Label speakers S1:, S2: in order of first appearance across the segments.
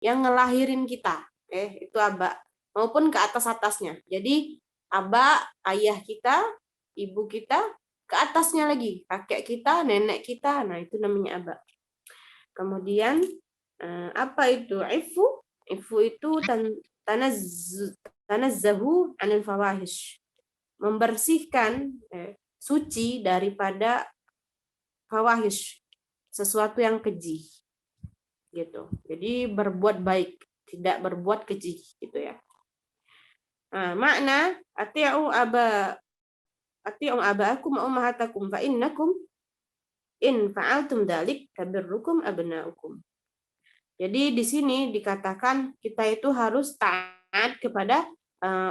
S1: yang ngelahirin kita, itu aba, maupun ke atas-atasnya. Jadi aba, ayah kita, ibu kita, ke atasnya lagi, kakek kita, nenek kita, nah itu namanya aba. Kemudian apa itu ifu? Ifu itu tanazzahu anil fawahish, membersihkan, suci daripada fawahish, sesuatu yang keji gitu. Jadi berbuat baik, tidak berbuat keji gitu ya. Nah, makna ati'u aba'akum wa ummahatakum fa innakum in fa'altum dalik kabirrukum abna'ukum. Jadi di sini dikatakan kita itu harus taat kepada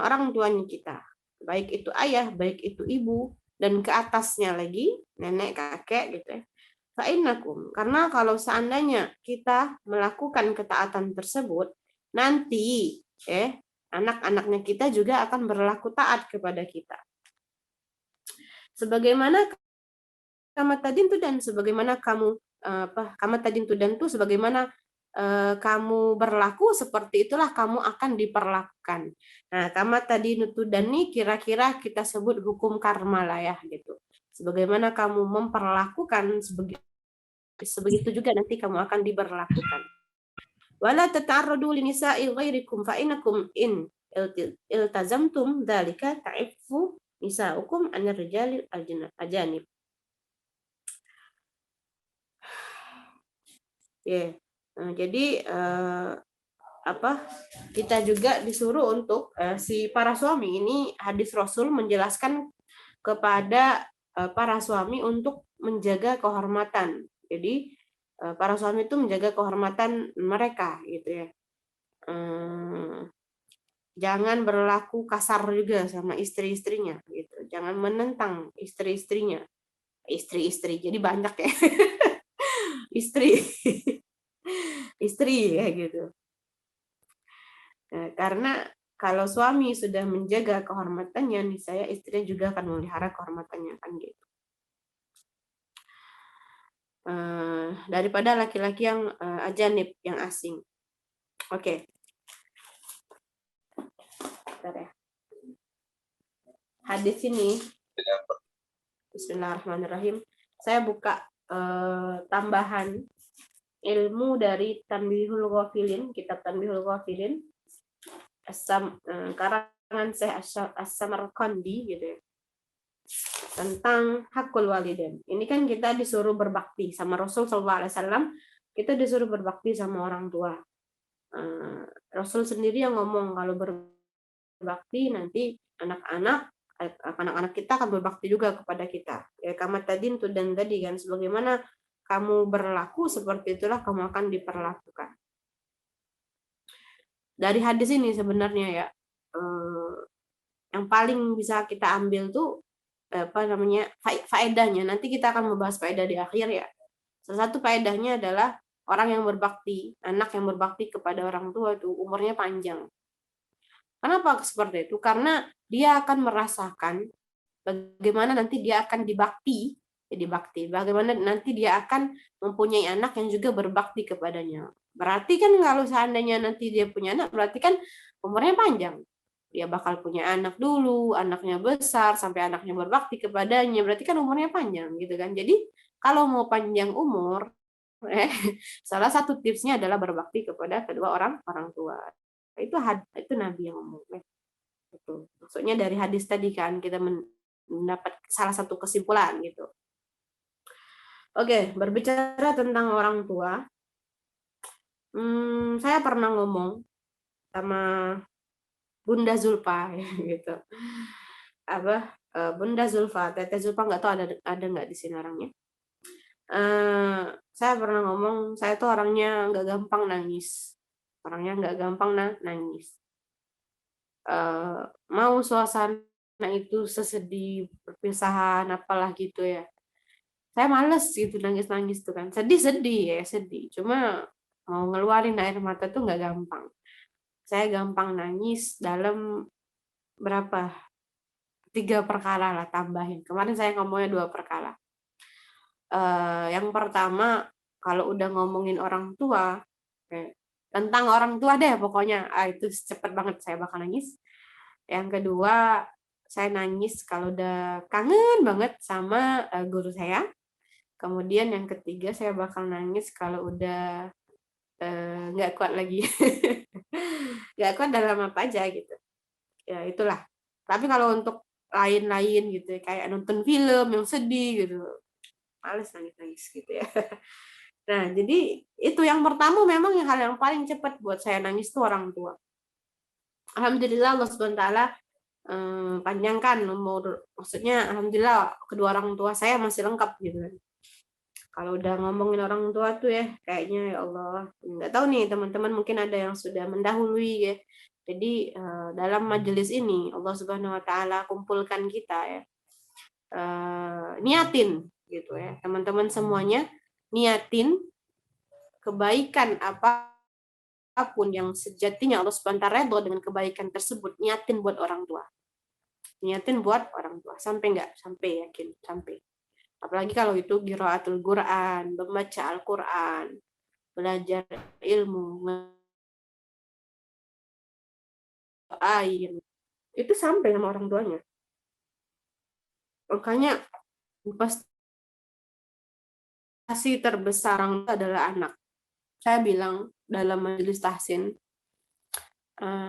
S1: orang tuanya kita, baik itu ayah, baik itu ibu, dan ke atasnya lagi nenek, kakek gitu ya. Fa'innakum, karena kalau seandainya kita melakukan ketaatan tersebut, nanti anak-anaknya kita juga akan berlaku taat kepada kita. Sebagaimana kamat tadin tuh dan sebagaimana kamu kamat tadin tuh dan tuh sebagaimana kamu berlaku, seperti itulah kamu akan diperlakukan. Nah, kamat tadin tuh dan nih kira-kira kita sebut hukum karma lah ya gitu. Sebagaimana kamu memperlakukan, sebegitu juga nanti kamu akan diberlakukan. Wala tata'arradu linisa'i ghairikum fa innakum in iltazamtum dzalika ta'iffu nisa'ukum 'anil rijali ajanib. Jadi kita juga disuruh untuk si para suami ini, hadis Rasul menjelaskan kepada para suami untuk menjaga kehormatan. Jadi para suami itu menjaga kehormatan mereka gitu ya. Jangan berlaku kasar juga sama istri-istrinya gitu. Jangan menentang istri-istrinya. Istri-istri. Jadi banyak ya. Istri. Istri ya gitu. Karena kalau suami sudah menjaga kehormatannya, niscaya istrinya juga akan memelihara kehormatannya kan gitu. Daripada laki-laki yang ajanib, yang asing. Oke. Bentar ya. Hadis ini, Bismillahirrahmanirrahim. Saya buka tambahan ilmu dari Tanbihul Ghafilin, kitab Tanbihul Ghafilin, karangan Syekh As-Samarqandi gitu ya. Tentang hakul walidain. Ini kan kita disuruh berbakti sama Rasul SAW. Kita disuruh berbakti sama orang tua. Rasul sendiri yang ngomong kalau berbakti nanti anak-anak kita akan berbakti juga kepada kita. Ya kamat tadin tuh dan tadi kan, sebagaimana kamu berlaku seperti itulah kamu akan diperlakukan. Dari hadis ini sebenarnya ya, yang paling bisa kita ambil tuh faedahnya. Nanti kita akan membahas faedah di akhir ya. Salah satu faedahnya adalah orang yang berbakti, anak yang berbakti kepada orang tua itu umurnya panjang. Kenapa seperti itu? Karena dia akan merasakan bagaimana nanti dia akan dibakti, bagaimana nanti dia akan mempunyai anak yang juga berbakti kepadanya. Berarti kan kalau seandainya nanti dia punya anak, berarti kan umurnya panjang. Dia bakal punya anak dulu, anaknya besar, sampai anaknya berbakti kepadanya, berarti kan umurnya panjang gitu kan. Jadi kalau mau panjang umur, salah satu tipsnya adalah berbakti kepada kedua orang tua. Itu Nabi yang ngomong. Itu maksudnya dari hadis tadi kan kita mendapat salah satu kesimpulan gitu. Oke, berbicara tentang orang tua, saya pernah ngomong sama Bunda Zulfa gitu. Bunda Zulfa, Teteh Zulfa nggak tahu ada nggak di sini orangnya. Saya pernah ngomong, saya tuh orangnya nggak gampang nangis. Nangis. Mau suasana itu sesedih perpisahan apalah gitu ya, saya males gitu nangis tuh kan. Sedih cuma mau ngeluarin air mata tuh nggak gampang. Saya gampang nangis dalam 3 perkara lah, tambahin. Kemarin saya ngomongnya 2 perkara. Yang pertama, kalau udah ngomongin orang tua, tentang orang tua deh pokoknya. Itu cepet banget saya bakal nangis. Yang kedua, saya nangis kalau udah kangen banget sama guru saya. Kemudian yang ketiga, saya bakal nangis kalau udah nggak kuat lagi. Nggak kuat dalam apa aja gitu. Ya itulah. Tapi kalau untuk lain-lain gitu, kayak nonton film yang sedih gitu, males nangis-nangis gitu ya. Nah, jadi itu yang pertama memang hal yang paling cepat buat saya nangis tuh orang tua. Alhamdulillah Allah SWT panjangkan umur, maksudnya alhamdulillah kedua orang tua saya masih lengkap gitu kan. Kalau udah ngomongin orang tua tuh ya kayaknya ya Allah, nggak tahu nih teman-teman mungkin ada yang sudah mendahului ya. Jadi dalam majelis ini Allah Subhanahu Wa Taala kumpulkan kita ya, niatin gitu ya teman-teman semuanya, niatin kebaikan apapun yang sejatinya Allah Subhanahu Wa Taala redho dengan kebaikan tersebut, niatin buat orang tua. Niatin buat orang tua sampai nggak sampai yakin sampai, apalagi kalau itu qiraatul Quran, membaca Al-Quran, belajar ilmu, air itu sampai sama orang tuanya. Makanya investasi terbesar orang tua adalah anak. Saya bilang dalam majelis tahsin,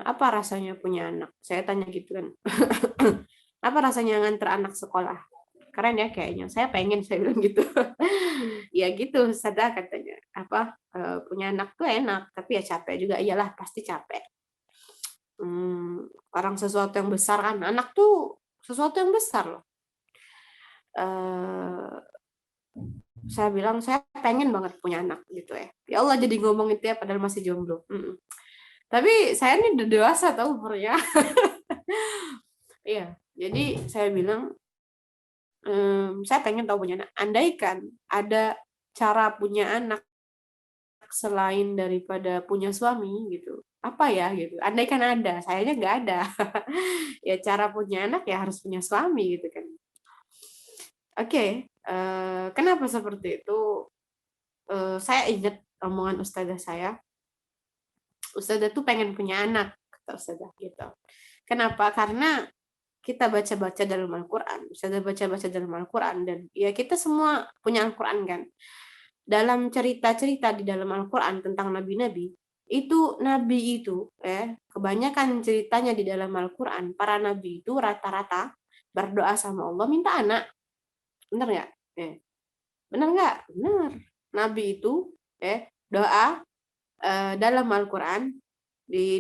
S1: apa rasanya punya anak? Saya tanya gitu kan. Apa rasanya nganter anak sekolah? Keren ya kayaknya. Saya pengen, saya bilang gitu. Ya gitu, sadar katanya. Apa punya anak tuh enak, tapi ya capek juga. Iyalah, pasti capek. Orang sesuatu yang besar kan. Anak tuh sesuatu yang besar loh. Saya bilang saya pengen banget punya anak gitu ya. Ya Allah jadi ngomong itu ya padahal masih jomblo. Tapi saya ini udah dewasa tahu umurnya. Iya, jadi saya bilang saya pengen tahu punya anak. Andaikan ada cara punya anak selain daripada punya suami gitu, apa ya gitu. Andaikan ada, sayanya nggak ada. Ya cara punya anak ya harus punya suami gitu kan. Oke, kenapa seperti itu? Saya ingat omongan ustazah saya. Ustazah tuh pengen punya anak, kata ustazah gitu. Kenapa? Karena kita baca-baca dalam Al-Quran, ustazah baca-baca dalam Al-Quran, dan ya kita semua punya Al-Quran kan. Dalam cerita-cerita di dalam Al-Quran tentang nabi-nabi, itu nabi itu kebanyakan ceritanya di dalam Al-Quran, para nabi itu rata-rata berdoa sama Allah minta anak. Benar nggak? Benar nggak? Benar. Nabi itu doa dalam Al-Quran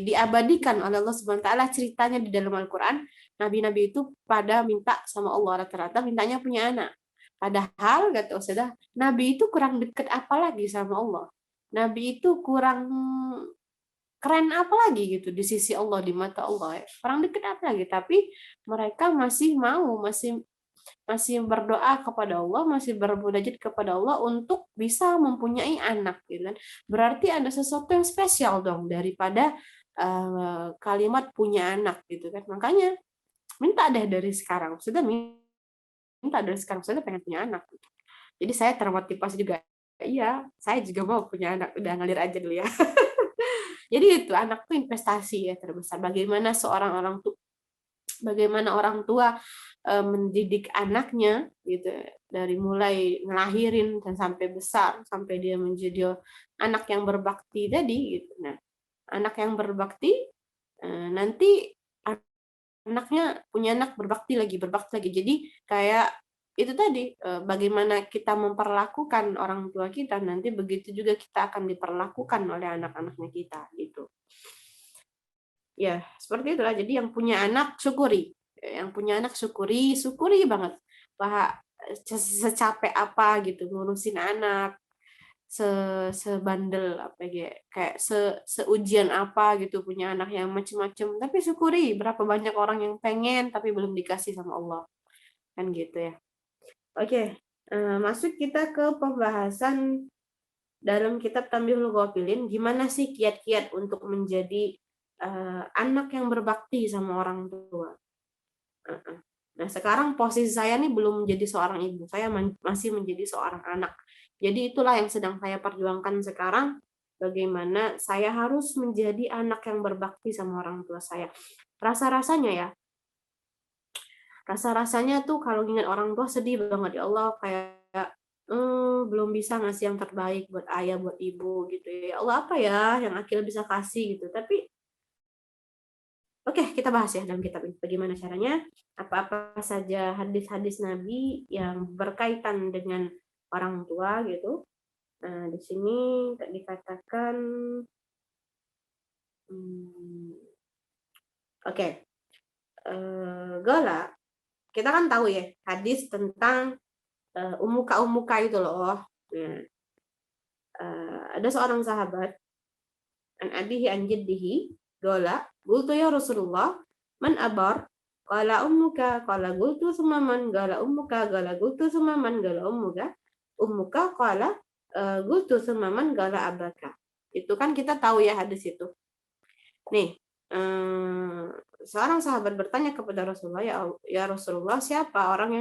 S1: diabadikan oleh Allah Subhanahu wa taala ceritanya di dalam Al-Quran. Nabi-nabi itu pada minta sama Allah, rata-rata mintanya punya anak. Padahal kata Ustazah, Nabi itu kurang dekat apa lagi sama Allah. Nabi itu kurang keren apa lagi gitu di sisi Allah, di mata Allah. Kurang dekat apa lagi, tapi mereka masih mau, masih berdoa kepada Allah, masih bermunajat kepada Allah untuk bisa mempunyai anak gitu kan. Berarti ada sesuatu yang spesial dong daripada kalimat punya anak gitu kan. Makanya minta deh dari sekarang. Sudah minta dari sekarang, sudah pengen punya anak. Jadi saya termotivasi juga. Iya, saya juga mau punya anak. Udah ngalir aja dulu ya. Jadi itu anak tuh investasi ya terbesar. Bagaimana orang tua mendidik anaknya gitu, dari mulai ngelahirin dan sampai besar sampai dia menjadi anak yang berbakti tadi gitu. Nah, anak yang berbakti nanti anaknya punya anak berbakti lagi. Jadi kayak itu tadi, bagaimana kita memperlakukan orang tua kita, nanti begitu juga kita akan diperlakukan oleh anak-anaknya kita gitu. Ya, seperti itulah. Jadi yang punya anak syukuri. Yang punya anak syukuri banget. Bahwa secapek apa gitu ngurusin anak, sebandel apa kayak seujian apa gitu punya anak yang macem-macem, tapi syukuri berapa banyak orang yang pengen tapi belum dikasih sama Allah. Kan gitu ya. Oke, masuk kita ke pembahasan dalam kitab Tanbihul Ghafilin, gimana sih kiat-kiat untuk menjadi anak yang berbakti sama orang tua. Nah, sekarang posisi saya nih belum menjadi seorang ibu, saya masih menjadi seorang anak. Jadi itulah yang sedang saya perjuangkan sekarang, bagaimana saya harus menjadi anak yang berbakti sama orang tua saya. Rasa-rasanya tuh kalau ingat orang tua sedih banget, ya Allah, kayak belum bisa ngasih yang terbaik buat ayah, buat ibu gitu ya. Ya Allah, apa ya yang Akil bisa kasih gitu. Tapi oke, kita bahas ya dalam kitab ini bagaimana caranya, apa-apa saja hadis-hadis Nabi yang berkaitan dengan orang tua gitu. Nah, di sini dikatakan oke, Gola, kita kan tahu ya hadis tentang umuka itu loh. Nah, ada seorang sahabat an abihi an jaddihi Gola, qultu ya Rasulullah, man abar? Qala ummuka, qala qultu summa man, qala ummuka, qala qultu summa man, qala ummuka, qala qultu summa man, qala abaka. Itu kan kita tahu ya hadis itu. Nih, seorang sahabat bertanya kepada Rasulullah, ya Rasulullah, siapa orang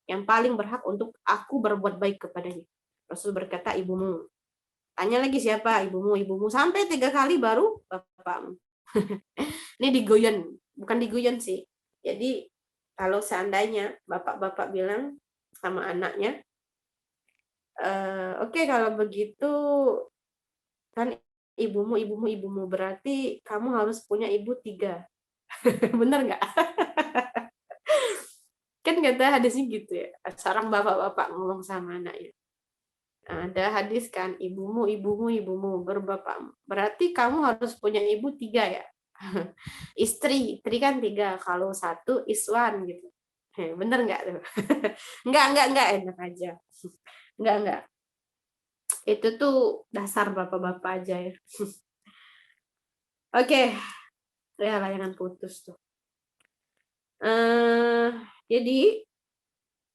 S1: yang paling berhak untuk aku berbuat baik kepadanya? Rasul berkata, ibumu. Tanya lagi, siapa? Ibumu. Sampai 3 kali baru bapakmu. Ini diguyon, bukan diguyon sih. Jadi kalau seandainya bapak-bapak bilang sama anaknya, oke, kalau begitu kan ibumu, berarti kamu harus punya ibu 3. Bener nggak? Kan kata hadisnya gitu ya. Seorang bapak-bapak ngomong sama anaknya. Ada hadis kan, ibumu, berbapakmu. Berarti kamu harus punya ibu 3 ya. Istri kan 3. Kalau 1 iswan gitu. Bener nggak tuh? Enggak, enak aja. Enggak. Itu tuh dasar bapak-bapak aja ya. Oke. Ya, layangan putus tuh. Jadi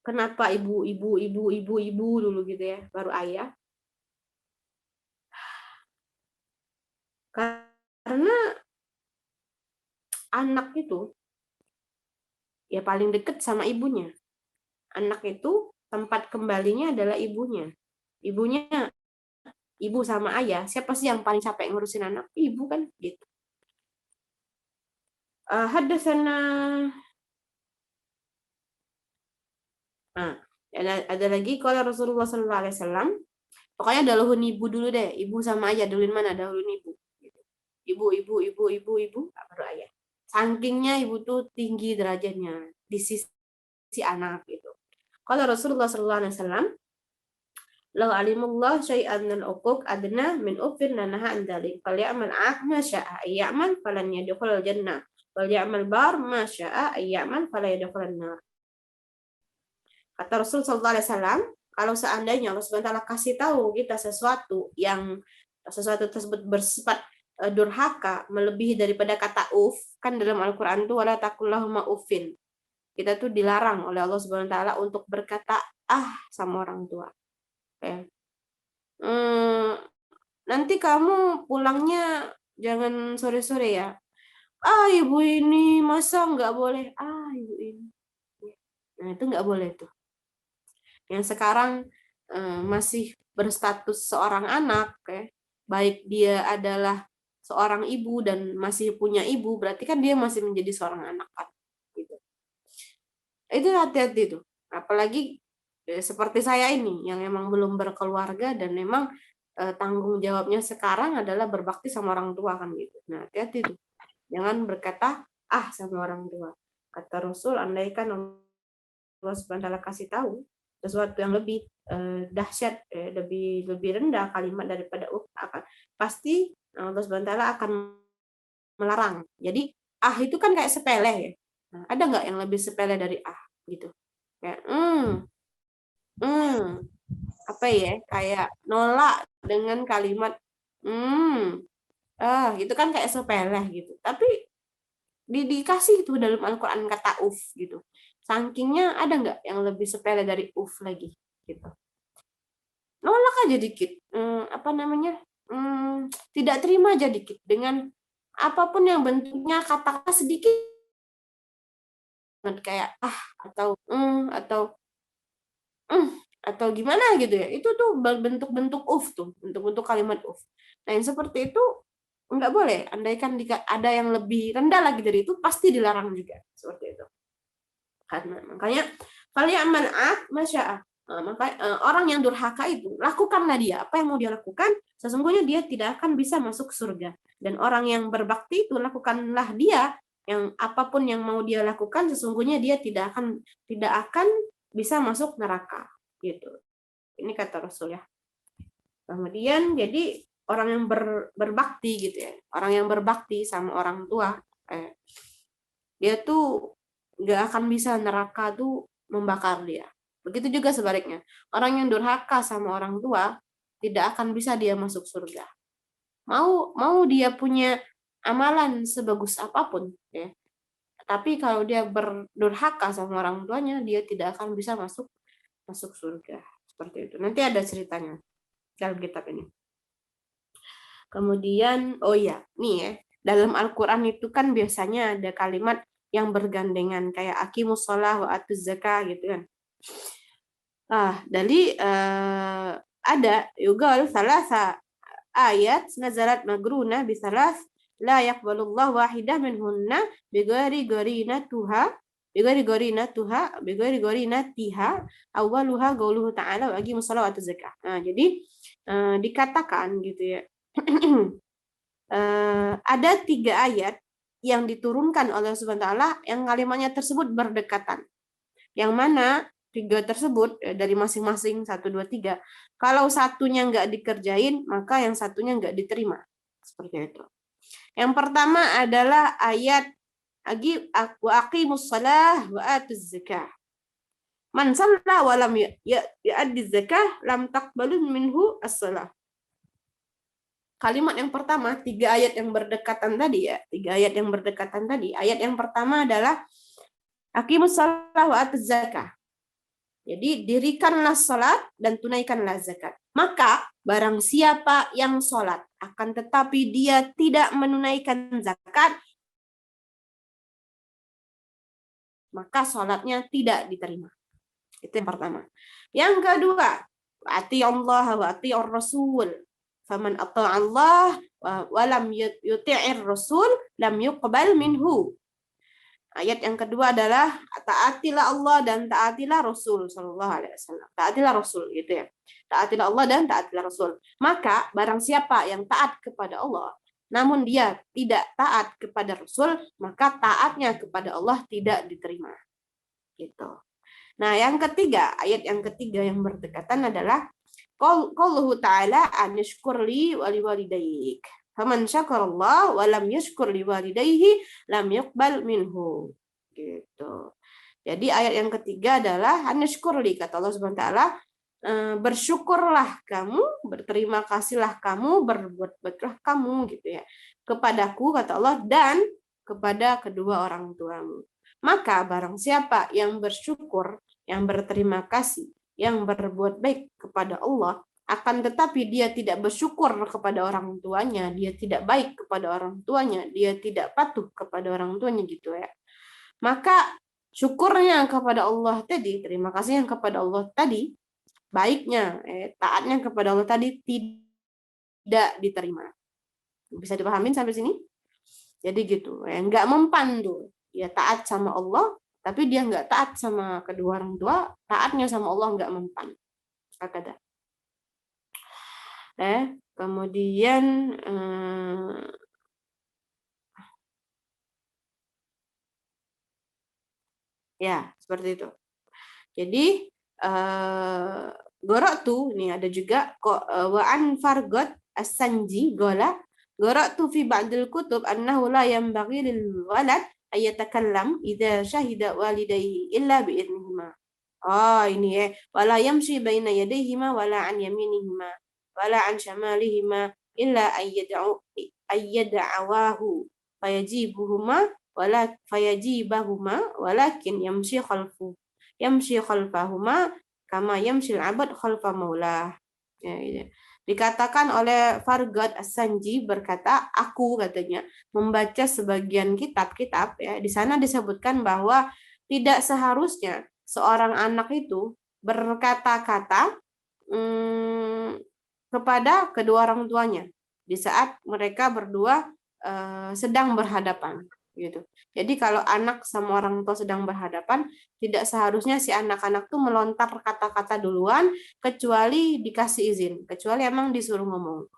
S1: kenapa ibu dulu gitu ya, baru ayah? Karena anak itu ya paling deket sama ibunya. Anak itu tempat kembalinya adalah ibunya. Ibu sama ayah, siapa sih yang paling capek ngurusin anak? Ibu kan gitu. Hadatsana ada lagi kalau Rasulullah SAW, pokoknya dahuluin ibu dulu deh, ibu sama ayah dahuluin mana? Dahuluin ibu. Ibu, baru ayah. Sakingnya ibu tuh tinggi derajatnya di sisi anak gitu. Kalau Rasulullah SAW, lau alimullah syai'an min uquq adna min ufin lanaha an dzalik falyamal ma syaa ayyamal falan yadkhulul jannah wal ya'mal bar ma syaa ayyamal fala yadkhulun nar. Kata Rasul sallallahu alaihi wasallam, kalau seandainya Allah Subhanahu wa taala kasih tahu kita sesuatu tersebut bersifat durhaka, melebihi daripada kata uf, kan dalam Al-Qur'an itu wala taqullahuma uffin. Kita tuh dilarang oleh Allah Subhanahu wa taala untuk berkata sama orang tua. Okay. Nanti kamu pulangnya jangan sore-sore ya. Ibu ini masa nggak boleh? Ibu ini. Nah, itu nggak boleh tuh. Yang sekarang masih berstatus seorang anak, baik dia adalah seorang ibu dan masih punya ibu, berarti kan dia masih menjadi seorang anak kan. Gitu. Itu hati-hati tuh. Apalagi seperti saya ini yang emang belum berkeluarga dan memang tanggung jawabnya sekarang adalah berbakti sama orang tua kan gitu. Nah, hati-hati tuh. Jangan berkata sama orang tua. Kata Rasul, andaikan Allah Subhanahu wa taala kasih tahu sesuatu yang lebih dahsyat, lebih rendah kalimat daripada akan pasti Allah Subhanahu wa taala akan melarang. Jadi itu kan kayak sepele ya. Nah, ada nggak yang lebih sepele dari gitu? Kayak apa ya? Kayak nolak dengan kalimat itu kan kayak sepele gitu. Tapi dikasih itu dalam Al-Qur'an kata uf gitu. Sakingnya ada nggak yang lebih sepele dari uf lagi gitu. Nolak aja dikit. Tidak terima aja dikit dengan apapun yang bentuknya kata-kata sedikit kayak atau atau gimana gitu ya. Itu tuh bentuk-bentuk tuh, bentuk-bentuk kalimat Nah, yang seperti itu nggak boleh. Andaikan ada yang lebih rendah lagi dari itu, pasti dilarang juga seperti itu. Karena makanya falyamal masya'a. Maka orang yang durhaka itu, lakukanlah dia apa yang mau dia lakukan, sesungguhnya dia tidak akan bisa masuk surga. Dan orang yang berbakti itu, lakukanlah dia yang apapun yang mau dia lakukan, sesungguhnya dia tidak akan bisa masuk neraka gitu. Ini kata Rasul ya. Kemudian jadi orang yang berbakti gitu ya, orang yang berbakti sama orang tua, dia tuh nggak akan bisa neraka tuh membakar dia. Begitu juga sebaliknya, orang yang durhaka sama orang tua tidak akan bisa dia masuk surga. Mau dia punya amalan sebagus apapun ya, tapi kalau dia berdurhaka sama orang tuanya, dia tidak akan bisa masuk surga. Seperti itu. Nanti ada ceritanya dalam kitab ini. Kemudian, oh ya, nih ya, dalam Al-Quran itu kan biasanya ada kalimat yang bergandengan, kayak aqimus shalah wa atuz zakah gitu kan. Jadi ada yugal salasa ayat nazalat magruna bisalas la yaqbalullahu wahidah minhunna bighairi tiha awwaluha qauluhu ta'ala wa aqimus shalah wa atuz zakah. Jadi dikatakan gitu ya. Ada 3 ayat yang diturunkan oleh Subhanahu wa taala yang kalimatnya tersebut berdekatan. Yang mana 3 tersebut dari masing-masing 1, 2, 3. Kalau satunya nggak dikerjain, maka yang satunya nggak diterima. Seperti itu. Yang pertama adalah ayat wa aqimus shalah wa atuz zakah. Man shalla wa lam yu'addi zakah lam taqbalu minhu as-shalah. Kalimat yang pertama, 3 ayat yang berdekatan tadi ya, 3 ayat yang berdekatan tadi. Ayat yang pertama adalah aqimus shalah wa atuz zakah. Jadi dirikanlah salat dan tunaikanlah zakat. Maka barang siapa yang salat akan tetapi dia tidak menunaikan zakat, maka salatnya tidak diterima. Itu yang pertama. Yang kedua, ati Allah wa ati Rasul. Faman ata'a Allah wa lam yuti'ir Rasul lam yuqbal minhu. Ayat yang kedua adalah taatilah Allah dan taatilah Rasul sallallahu alaihi wasallam. Taatilah Rasul gitu ya. Taatilah Allah dan taatilah Rasul. Maka barang siapa yang taat kepada Allah namun dia tidak taat kepada Rasul, maka taatnya kepada Allah tidak diterima. Gitu. Nah, yang ketiga, ayat yang ketiga yang berdekatan adalah qauluhu ta'ala anishkurli wa liwalidayk. Faman syakarallah wa lam yashkur liwalidayhi lam yuqbal minhu. Gitu. Jadi ayat yang ketiga adalah anishkurli, kata Allah Subhanahu wa taala, bersyukurlah kamu, berterima kasihlah kamu, berbuat baiklah kamu gitu ya. Kepadaku, kata Allah, dan kepada kedua orang tuamu. Maka barang siapa yang bersyukur, yang berterima kasih, yang berbuat baik kepada Allah, akan tetapi dia tidak bersyukur kepada orang tuanya, dia tidak baik kepada orang tuanya, dia tidak patuh kepada orang tuanya gitu ya. Maka syukurnya kepada Allah tadi, terima kasih yang kepada Allah tadi, baiknya, taatnya kepada Allah tadi tidak diterima. Bisa dipahamin sampai sini? Jadi gitu, nggak mempan tuh. Ya taat sama Allah, tapi dia nggak taat sama kedua orang tua, taatnya sama Allah nggak mempan. Kata. Kemudian ya seperti itu. Jadi Goroktu nih ada juga wa an Fargot as-Sanji gola Goroktu fi ba'dil kutub annahu la yanbaghi lil walad ayatakallam idza syahida walidayhi illa bi idnihima. Ini ya, wala yamshi baina yadayhima wala an yaminihima wala an shamalihima illa ayyad'awahu fayajibuhuma walakin yamshi khalfahuma kama yamshil abad khalfa maulah. Ya. Dikatakan oleh Fargad As-Sanji berkata, aku katanya membaca sebagian kitab-kitab ya, di sana disebutkan bahwa tidak seharusnya seorang anak itu berkata-kata kepada kedua orang tuanya di saat mereka berdua sedang berhadapan gitu. Jadi kalau anak sama orang tua sedang berhadapan, tidak seharusnya si anak-anak tuh melontar kata-kata duluan kecuali dikasih izin, kecuali emang disuruh ngomong.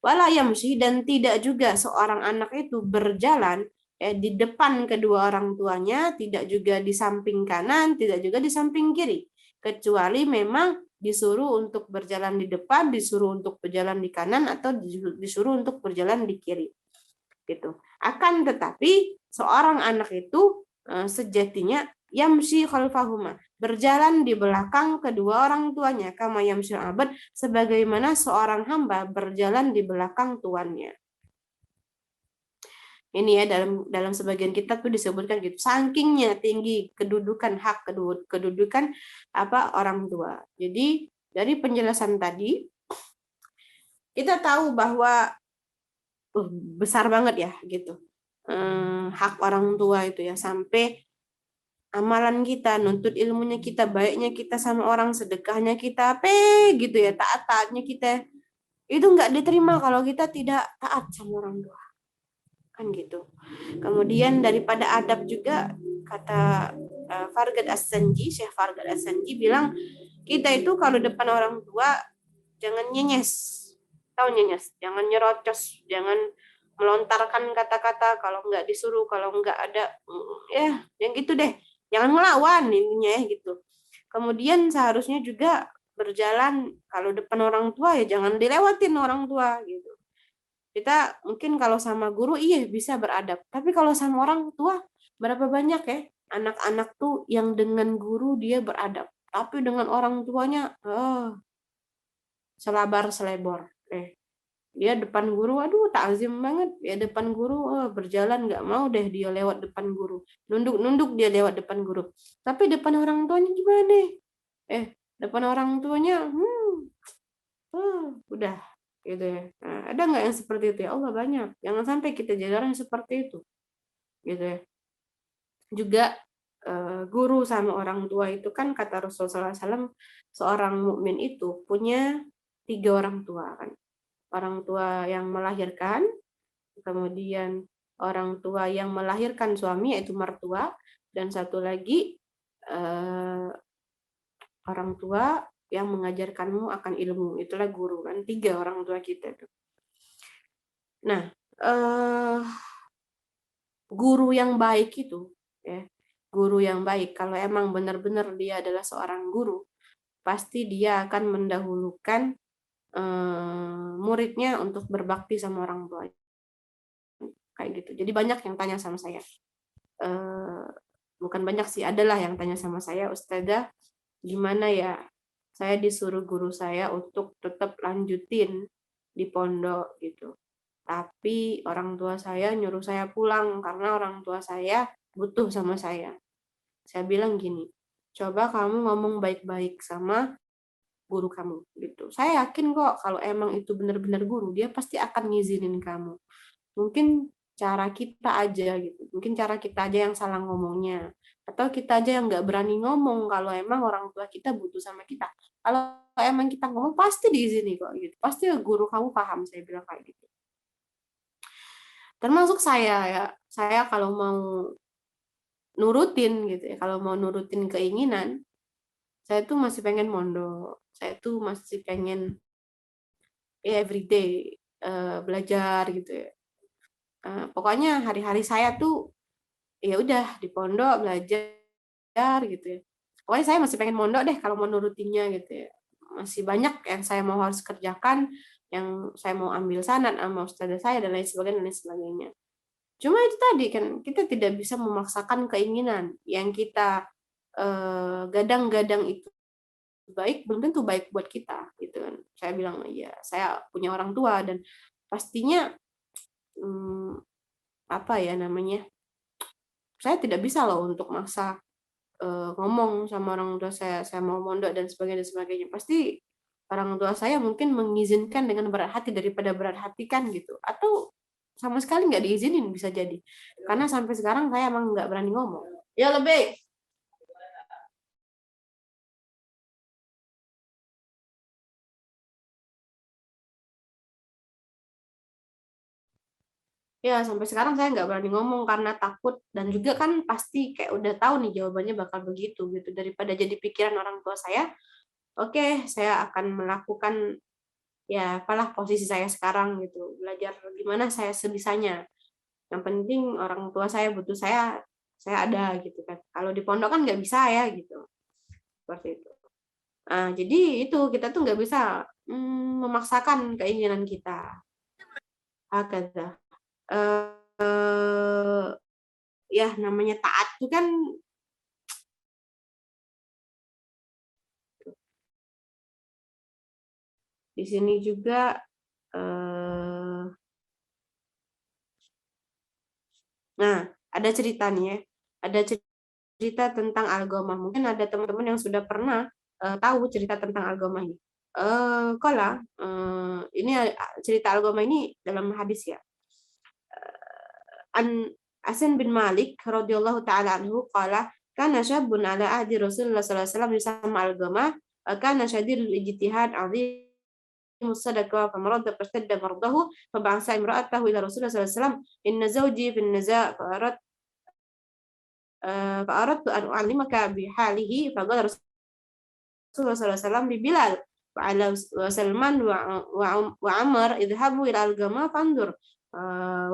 S1: Wala yamshi, dan tidak juga seorang anak itu berjalan di depan kedua orang tuanya, tidak juga di samping kanan, tidak juga di samping kiri, kecuali memang disuruh untuk berjalan di depan, disuruh untuk berjalan di kanan, atau disuruh untuk berjalan di kiri. Gitu. Akan tetapi seorang anak itu sejatinya yamshi khalfahuma, berjalan di belakang kedua orang tuanya, kama yamshi abad, sebagaimana seorang hamba berjalan di belakang tuannya. Ini ya, dalam sebagian kitab tuh disebutkan gitu, sakingnya tinggi kedudukan hak kedudukan orang tua. Jadi dari penjelasan tadi kita tahu bahwa besar banget ya gitu hak orang tua itu ya, sampai amalan kita, nuntut ilmunya kita, baiknya kita sama orang, sedekahnya kita, gitu ya, taat-taatnya kita, itu nggak diterima kalau kita tidak taat sama orang tua. Kan gitu. Kemudian daripada adab juga, kata Fargad As-Sanji, Syekh Fargad As-Sanji bilang, kita itu kalau depan orang tua, jangan nyenyes. Tahu nyenyes? Jangan nyerocos, jangan melontarkan kata-kata kalau nggak disuruh, kalau nggak ada, ya yang gitu deh. Jangan ngelawan intinya ya gitu. Kemudian seharusnya juga berjalan kalau depan orang tua ya jangan dilewatin orang tua gitu. Kita mungkin kalau sama guru iya bisa beradab, tapi kalau sama orang tua berapa banyak ya anak-anak tuh yang dengan guru dia beradab, tapi dengan orang tuanya selabar selebor. Dia depan guru, aduh takzim banget. Dia depan guru, berjalan nggak mau deh dia lewat depan guru. Nunduk-nunduk dia lewat depan guru. Tapi depan orang tuanya gimana? Depan orang tuanya, udah gitu ya. Nah, ada nggak yang seperti itu ya? Allah banyak. Jangan sampai kita jadi orang yang seperti itu, gitu ya. Juga guru sama orang tua itu kan kata Rasulullah SAW, seorang mukmin itu punya 3 orang tua kan. Orang tua yang melahirkan, kemudian orang tua yang melahirkan suami yaitu mertua, dan satu lagi orang tua yang mengajarkanmu akan ilmu, itulah guru kan, 3 orang tua kita itu. Nah, guru yang baik itu ya, guru yang baik kalau emang benar-benar dia adalah seorang guru, pasti dia akan mendahulukan muridnya untuk berbakti sama orang tua kayak gitu. Jadi banyak yang tanya sama saya, bukan banyak sih, adalah yang tanya sama saya, Ustazah gimana ya, saya disuruh guru saya untuk tetap lanjutin di pondok gitu, tapi orang tua saya nyuruh saya pulang karena orang tua saya butuh sama saya. Saya bilang gini, coba kamu ngomong baik-baik sama guru kamu gitu. Saya yakin kok kalau emang itu benar-benar guru, dia pasti akan ngizinin kamu. Mungkin cara kita aja gitu, mungkin cara kita aja yang salah ngomongnya, atau kita aja yang nggak berani ngomong kalau emang orang tua kita butuh sama kita. Kalau emang kita ngomong pasti diizini kok gitu, pasti guru kamu paham, saya bilang kayak gitu. Termasuk saya ya, saya kalau mau nurutin gitu ya, kalau mau nurutin keinginan, saya tuh masih pengen mondok, saya tuh masih pengen everyday belajar gitu ya. Pokoknya hari-hari saya tuh ya udah di pondok belajar gitu ya. Pokoknya saya masih pengen mondok deh kalau mau nurutinnya gitu ya. Masih banyak yang saya mau harus kerjakan, yang saya mau ambil sanad sama ustazah saya dan lain sebagainya. Cuma itu tadi kan kita tidak bisa memaksakan keinginan yang kita gadang-gadang itu baik, belum tentu baik buat kita gitu kan. Saya bilang iya, saya punya orang tua dan pastinya apa ya namanya, saya tidak bisa loh untuk maksa ngomong sama orang tua saya mau mondok dan sebagainya. Pasti orang tua saya mungkin mengizinkan dengan berat hati daripada berat hati kan gitu. Atau sama sekali nggak diizinin bisa jadi. Karena sampai sekarang saya emang nggak berani ngomong. Ya lebih. Ya, sampai sekarang saya nggak berani ngomong karena takut, dan juga kan pasti kayak udah tahu nih jawabannya bakal begitu gitu. Daripada jadi pikiran orang tua saya, oke, saya akan melakukan ya apalah posisi saya sekarang gitu. Belajar gimana saya sebisanya. Yang penting orang tua saya butuh saya ada gitu kan. Kalau di pondok kan nggak bisa ya gitu. Seperti itu. Jadi itu kita tuh nggak bisa memaksakan keinginan kita. Hakata. Ya namanya taat itu kan di sini juga nah ada cerita nih ya, ada cerita tentang algoma. Mungkin ada teman-teman yang sudah pernah tahu cerita tentang algoma ini. Kala ini cerita algoma ini dalam hadis ya. An Asin bin Malik radhiyallahu taala anhu qala kana syabun ala ahdi Rasulullah sallallahu alaihi wasallam yusamma algama kana syadidul ijtihad azim الصدقة فمرض فاشتد مرضه فبعث امرأته إلى رسول الله صلى الله عليه وسلم إن زوجي في النزاع فأردت أن أعلمك بحاله فقال رسول الله صلى الله عليه وسلم ببلال وعلى وسلمان وعمر اذهبوا إلى الجماعة فانظر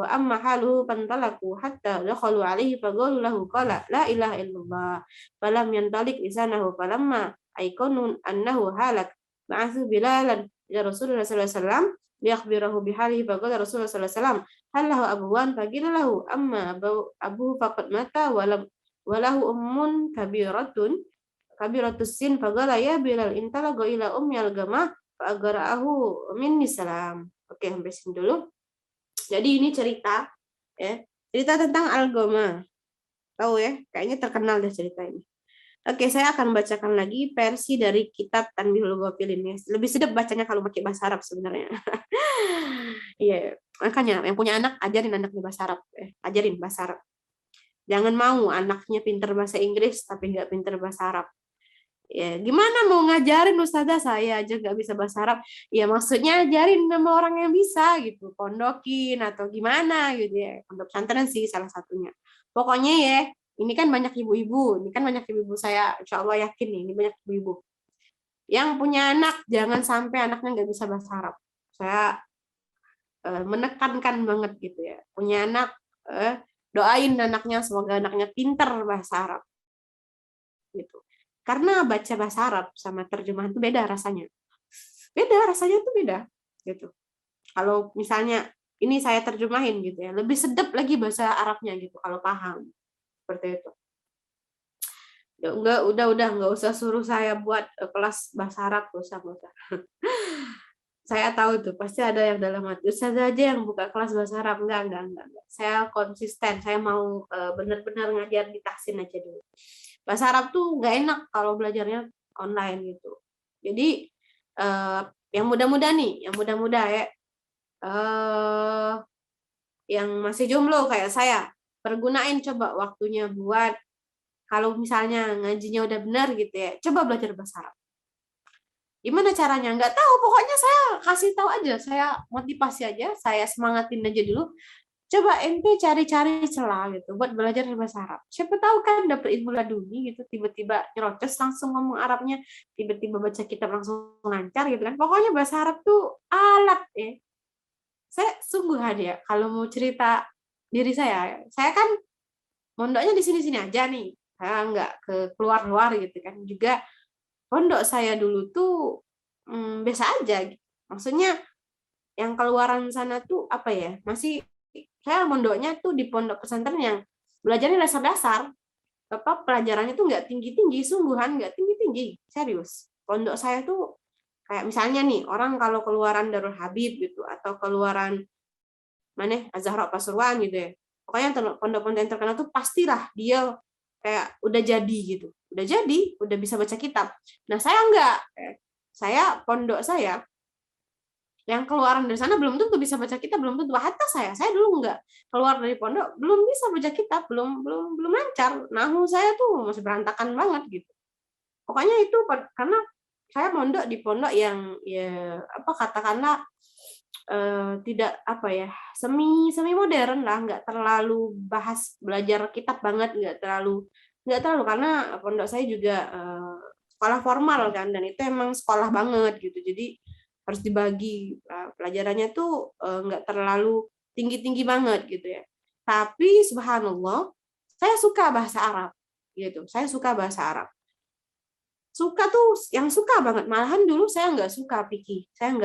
S1: وأما حاله فانطلقوا حتى دخلوا عليه فقالوا له قال لا إله إلا الله فلم ينطلق لسانه فلما أيقنوا أنه هلك بعثوا بلالا إلى رسول الله صلى الله عليه وسلم ليخبره بحاله فقال رسول الله صلى الله عليه وسلم هل له أبوان فقيل له أما أبوه فقد مات وله أم kabiratus sin faqala ya Bilal intalaqa ila ummi al-gamah fa agra'ahu minni salam. Oke, sampai sini dulu. Jadi ini cerita ya, cerita tentang algoma. Tahu ya, kayaknya terkenal deh cerita ini. Oke, saya akan bacakan lagi versi dari kitab Tanbihul Ghafilin ya. Lebih sedap bacanya kalau pakai bahasa Arab sebenarnya. Iya, makanya yang punya anak ajarin anaknya bahasa Arab, ajarin bahasa Arab. Jangan mau anaknya pinter bahasa Inggris tapi nggak pinter bahasa Arab. Ya, gimana mau ngajarin ustazah saya aja nggak bisa bahasa Arab. Ya maksudnya ajarin sama orang yang bisa gitu, pondokin atau gimana gitu ya. Pondok pesantren sih salah satunya. Pokoknya ya, ini kan banyak ibu-ibu, ini kan banyak ibu-ibu saya, insya Allah yakin nih, ini banyak ibu-ibu. Yang punya anak, jangan sampai anaknya nggak bisa bahasa Arab. Saya menekankan banget gitu ya. Punya anak, doain anaknya, semoga anaknya pinter bahasa Arab. Gitu. Karena baca bahasa Arab sama terjemahan itu beda rasanya. Rasanya itu beda gitu. Kalau misalnya ini saya terjemahin gitu ya, lebih sedap lagi bahasa Arabnya gitu kalau paham. Seperti itu. Ya, udah usah suruh saya buat kelas bahasa Arab, usah. Saya tahu tuh pasti ada yang dalam hati saya aja yang buka kelas bahasa Arab. Enggak. Saya konsisten, saya mau benar-benar ngajar di Tahsin aja dulu. Bahasa Arab tuh nggak enak kalau belajarnya online gitu. Jadi yang muda-muda nih, yang muda-muda ya, yang masih jomblo kayak saya, pergunain coba waktunya buat kalau misalnya ngajinya udah benar gitu ya, coba belajar bahasa Arab. Gimana caranya? Nggak tahu, pokoknya saya kasih tahu aja, saya motivasi aja, saya semangatin aja dulu. Coba ente cari-cari celah gitu buat belajar bahasa Arab. Siapa tahu kan dapet ilmu laduni gitu, tiba-tiba nyerocos langsung ngomong Arabnya, tiba-tiba baca kitab langsung lancar gitu kan. Pokoknya bahasa Arab tuh alat ya. Saya sungguh ya kalau mau cerita diri saya kan mondoknya di sini-sini aja nih. Saya nggak ke keluar-luar gitu kan. Juga pondok saya dulu tuh biasa aja gitu. Maksudnya yang keluaran sana tuh apa ya? Masih saya mondoknya tuh di pondok pesantren yang belajarnya dasar-dasar. Apa pelajarannya tuh nggak tinggi-tinggi, sungguhan nggak tinggi-tinggi, serius. Pondok saya tuh kayak misalnya nih orang kalau keluaran Darul Habib gitu atau keluaran mana Azhar Pasuruan gitu ya. Pokoknya pondok-pondok yang terkenal tuh pastilah dia kayak udah jadi gitu. Udah bisa baca kitab. Nah, saya enggak. Saya pondok saya yang keluaran dari sana belum tentu bisa baca kitab, belum tentu. Hatta saya dulu enggak keluar dari pondok belum bisa baca kitab, belum lancar. Nahu saya tuh masih berantakan banget gitu. Pokoknya itu karena saya mondok di pondok yang ya apa katakanlah tidak apa ya, semi semi modern lah, nggak terlalu belajar kitab banget, nggak terlalu karena pondok saya juga sekolah formal kan, dan itu emang sekolah banget gitu. Jadi harus dibagi pelajarannya tuh nggak terlalu tinggi-tinggi banget gitu ya. Tapi subhanallah, saya suka bahasa Arab gitu. Saya suka bahasa Arab. Suka tuh yang suka banget. Malahan dulu saya nggak suka fikih. Saya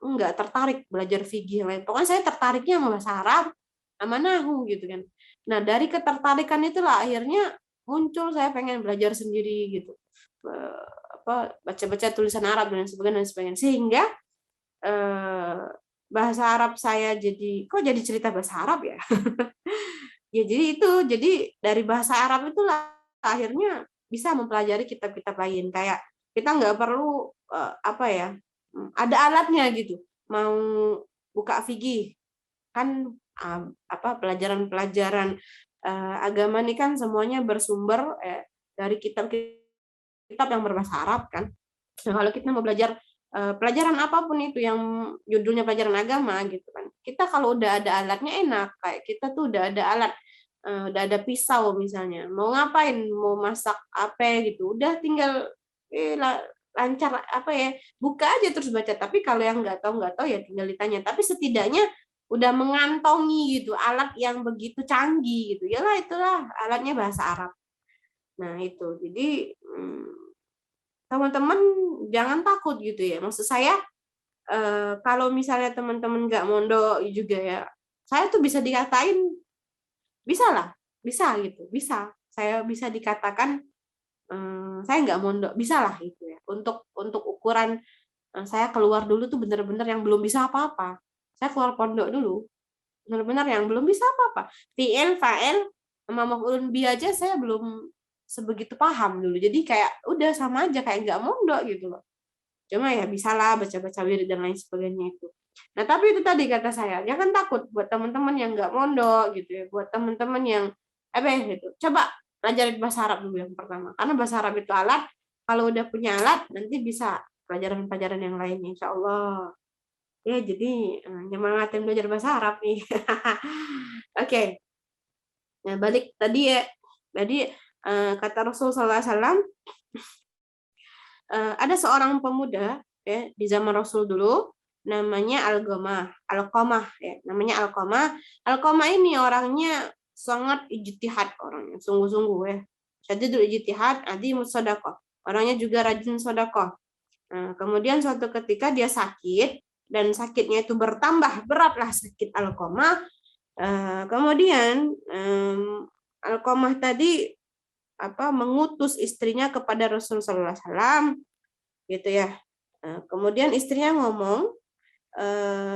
S1: nggak tertarik belajar fikih yang lain. Pokoknya saya tertariknya sama bahasa Arab sama nahu gitu kan. Nah, dari ketertarikan itulah akhirnya muncul saya pengen belajar sendiri gitu. Baca-baca tulisan Arab dan sebagainya. Sehingga bahasa Arab saya kok jadi cerita bahasa Arab ya? Ya jadi dari bahasa Arab itulah akhirnya bisa mempelajari kitab-kitab lain, kayak kita nggak perlu ada alatnya gitu, mau buka fikih kan, pelajaran-pelajaran agama ini kan semuanya bersumber dari kitab-kitab yang berbahasa Arab kan. Nah, kalau kita mau belajar pelajaran apapun itu yang judulnya pelajaran agama gitu kan, kita kalau udah ada alatnya enak, kayak kita tuh udah ada alat, udah ada pisau misalnya, mau ngapain, mau masak apa gitu, udah tinggal lancar buka aja terus baca. Tapi kalau yang nggak tahu ya tinggal ditanya. Tapi setidaknya udah mengantongi gitu alat yang begitu canggih gitu, itulah alatnya bahasa Arab. Nah itu jadi teman-teman jangan takut gitu ya. Maksud saya kalau misalnya teman-teman nggak mondok juga ya, saya tuh bisa dikatain, bisa lah, bisa gitu, bisa. Saya bisa dikatakan saya nggak mondok, bisa lah gitu ya. Untuk ukuran saya keluar dulu tuh benar-benar yang belum bisa apa-apa. Saya keluar pondok dulu, benar-benar yang belum bisa apa-apa. Fi'il, fa'il, sama maf'ulun bi aja saya belum sebegitu paham dulu. Jadi kayak udah sama aja kayak nggak mondok gitu loh. Cuma ya bisalah baca-baca wirid dan lain sebagainya itu. Nah, tapi itu tadi kata saya, jangan takut buat teman-teman yang nggak mondok gitu ya, buat teman-teman yang gitu. Coba pelajarin bahasa Arab dulu yang pertama. Karena bahasa Arab itu alat, kalau udah punya alat nanti bisa pelajaran-pelajaran yang lainnya insya Allah. Ya, jadi nyemangatin belajar bahasa Arab nih. Oke. Nah, balik tadi ya. Tadi kata Rasul SAW, ada seorang pemuda ya di zaman Rasul dulu, namanya Alqamah ya, namanya Alqamah ini orangnya sangat ijtihad, orangnya sungguh-sungguh ya, syadidul ijtihad, adimus sedekah, orangnya juga rajin sedekah. Nah, kemudian suatu ketika dia sakit dan sakitnya itu bertambah beratlah sakit Alqamah. Kemudian Alqamah tadi mengutus istrinya kepada Rasulullah SAW gitu ya. Kemudian istrinya ngomong,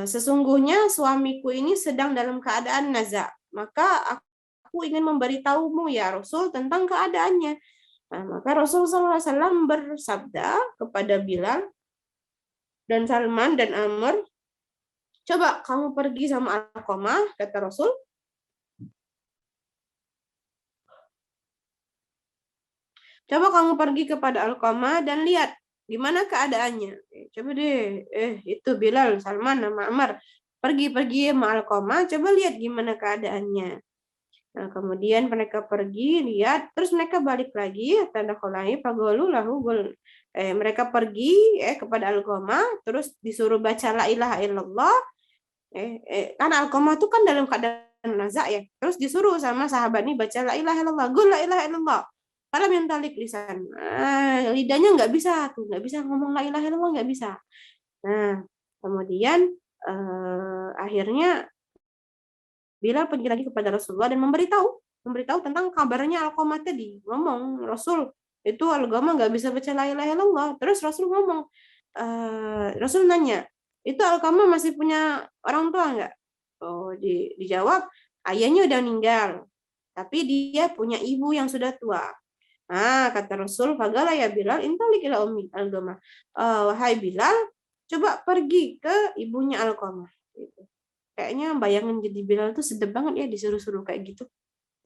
S1: sesungguhnya suamiku ini sedang dalam keadaan naza, maka aku ingin memberitahumu ya Rasul tentang keadaannya. Nah, maka Rasulullah SAW bersabda kepada Bilal dan Salman dan Amr, coba kamu pergi sama Alqamah, kata Rasul, coba kamu pergi kepada Alqamah dan lihat gimana keadaannya. Coba deh, itu Bilal, Salman, sama Amr, pergi sama Alqamah, coba lihat gimana keadaannya. Nah, kemudian mereka pergi, lihat, terus mereka balik lagi, tanda kolai, pagolu lahu gol. Mereka pergi kepada Alqamah, terus disuruh baca la ilaha illallah. Kan Alqamah itu kan dalam keadaan nazak ya, terus disuruh sama sahabat nih baca la ilaha illallah, gol la ilaha illallah. Karena mentalik lisan, lidahnya nggak bisa ngomong la ilaha illallah, nggak bisa. Nah, kemudian akhirnya Bilal pergi lagi kepada Rasulullah dan memberitahu tentang kabarnya Alqamah tadi. Ngomong, Rasul, itu Alqamah nggak bisa baca la ilaha illallah. Terus Rasul ngomong, Rasul nanya, itu Alqamah masih punya orang tua nggak? Oh, dijawab, ayahnya udah meninggal, tapi dia punya ibu yang sudah tua. Nah, kata Rasul, fagala ya Bilal, intalik ila ummi Alqamah. Wahai Bilal, coba pergi ke ibunya Alqamah. Gitu. Kayaknya bayangin jadi Bilal tuh sedep banget ya disuruh-suruh kayak gitu.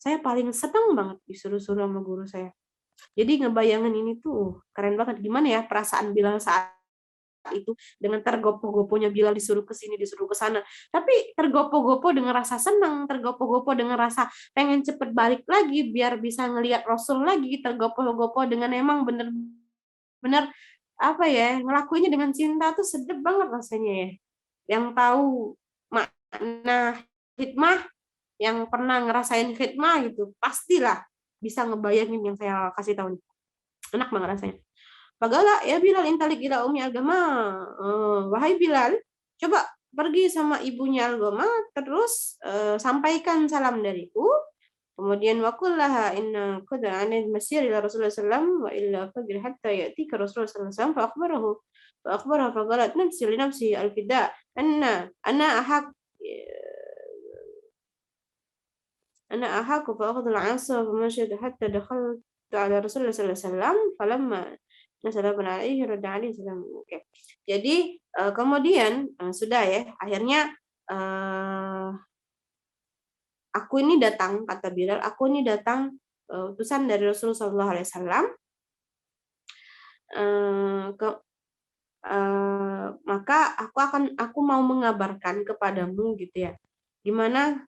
S1: Saya paling seneng banget disuruh-suruh sama guru saya. Jadi ngebayangin ini tuh keren banget. Gimana ya perasaan Bilal saat itu dengan tergopoh-gopohnya Bilal disuruh ke sini, disuruh ke sana. Tapi tergopoh-gopoh dengan rasa senang, tergopoh-gopoh dengan rasa pengen cepet balik lagi biar bisa ngelihat Rasul lagi, tergopoh-gopoh dengan emang bener-bener apa ya, ngelakuinnya dengan cinta tuh sedep banget rasanya ya. Yang tahu makna hikmah, yang pernah ngerasain hikmah gitu, pastilah bisa ngebayangin yang saya kasih tahu. Enak banget rasanya. Fagala ya Bilal intalik ila umi agama. Wahai Bilal, coba pergi sama ibunya Algoma, terus sampaikan salam dariku. Kemudian wakullaha inna qad anil masir ila Rasulullah sallam wa illa fajr hatta ya'tika Rasulullah sallam fa akhbarahu faqalat nafsi li nafsi al-fida anna ahaq أنا أحاق فأخذ العصا فمشيت حتى دخلت على Rasulullah sallallahu alaihi wasallam falamma nasalaban alaihi radda alaihi salam. Oke. Jadi kemudian sudah ya, akhirnya aku ini datang, kata Bilal, aku ini datang utusan dari Rasulullah sallallahu alaihi wasallam, maka aku mau mengabarkan kepadamu gitu ya, gimana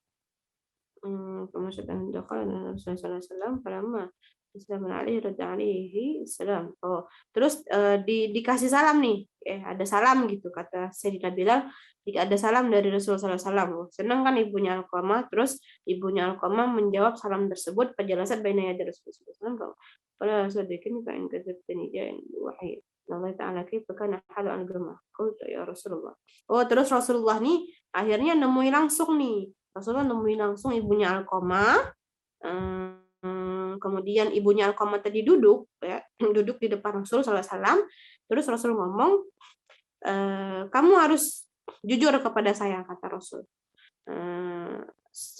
S1: kemudian dakhala Rasulullah sallallahu alaihi wasallam falamma Assalamu alaihi radda alaihi salam. Oh, terus dikasih salam nih. Ada salam gitu kata Sayyidina Bilal, jika ada salam dari Rasulullah SAW. Senang kan ibunya Alqamah, terus ibunya Alqamah menjawab salam tersebut penjelasan baina yadi Rasulullah SAW. Qala sadiqin fa in kadzabtani ja'in wahyi. Allah Ta'ala kaifa kana halu al-gamah. Qultu ya Rasulullah. Oh, terus Rasulullah nih akhirnya nemui langsung nih. Rasulullah nemui langsung ibunya Alqamah. Kemudian ibunya Alqamah tadi duduk ya, duduk di depan Rasul SAW. Terus Rasul ngomong, kamu harus jujur kepada saya, kata Rasul.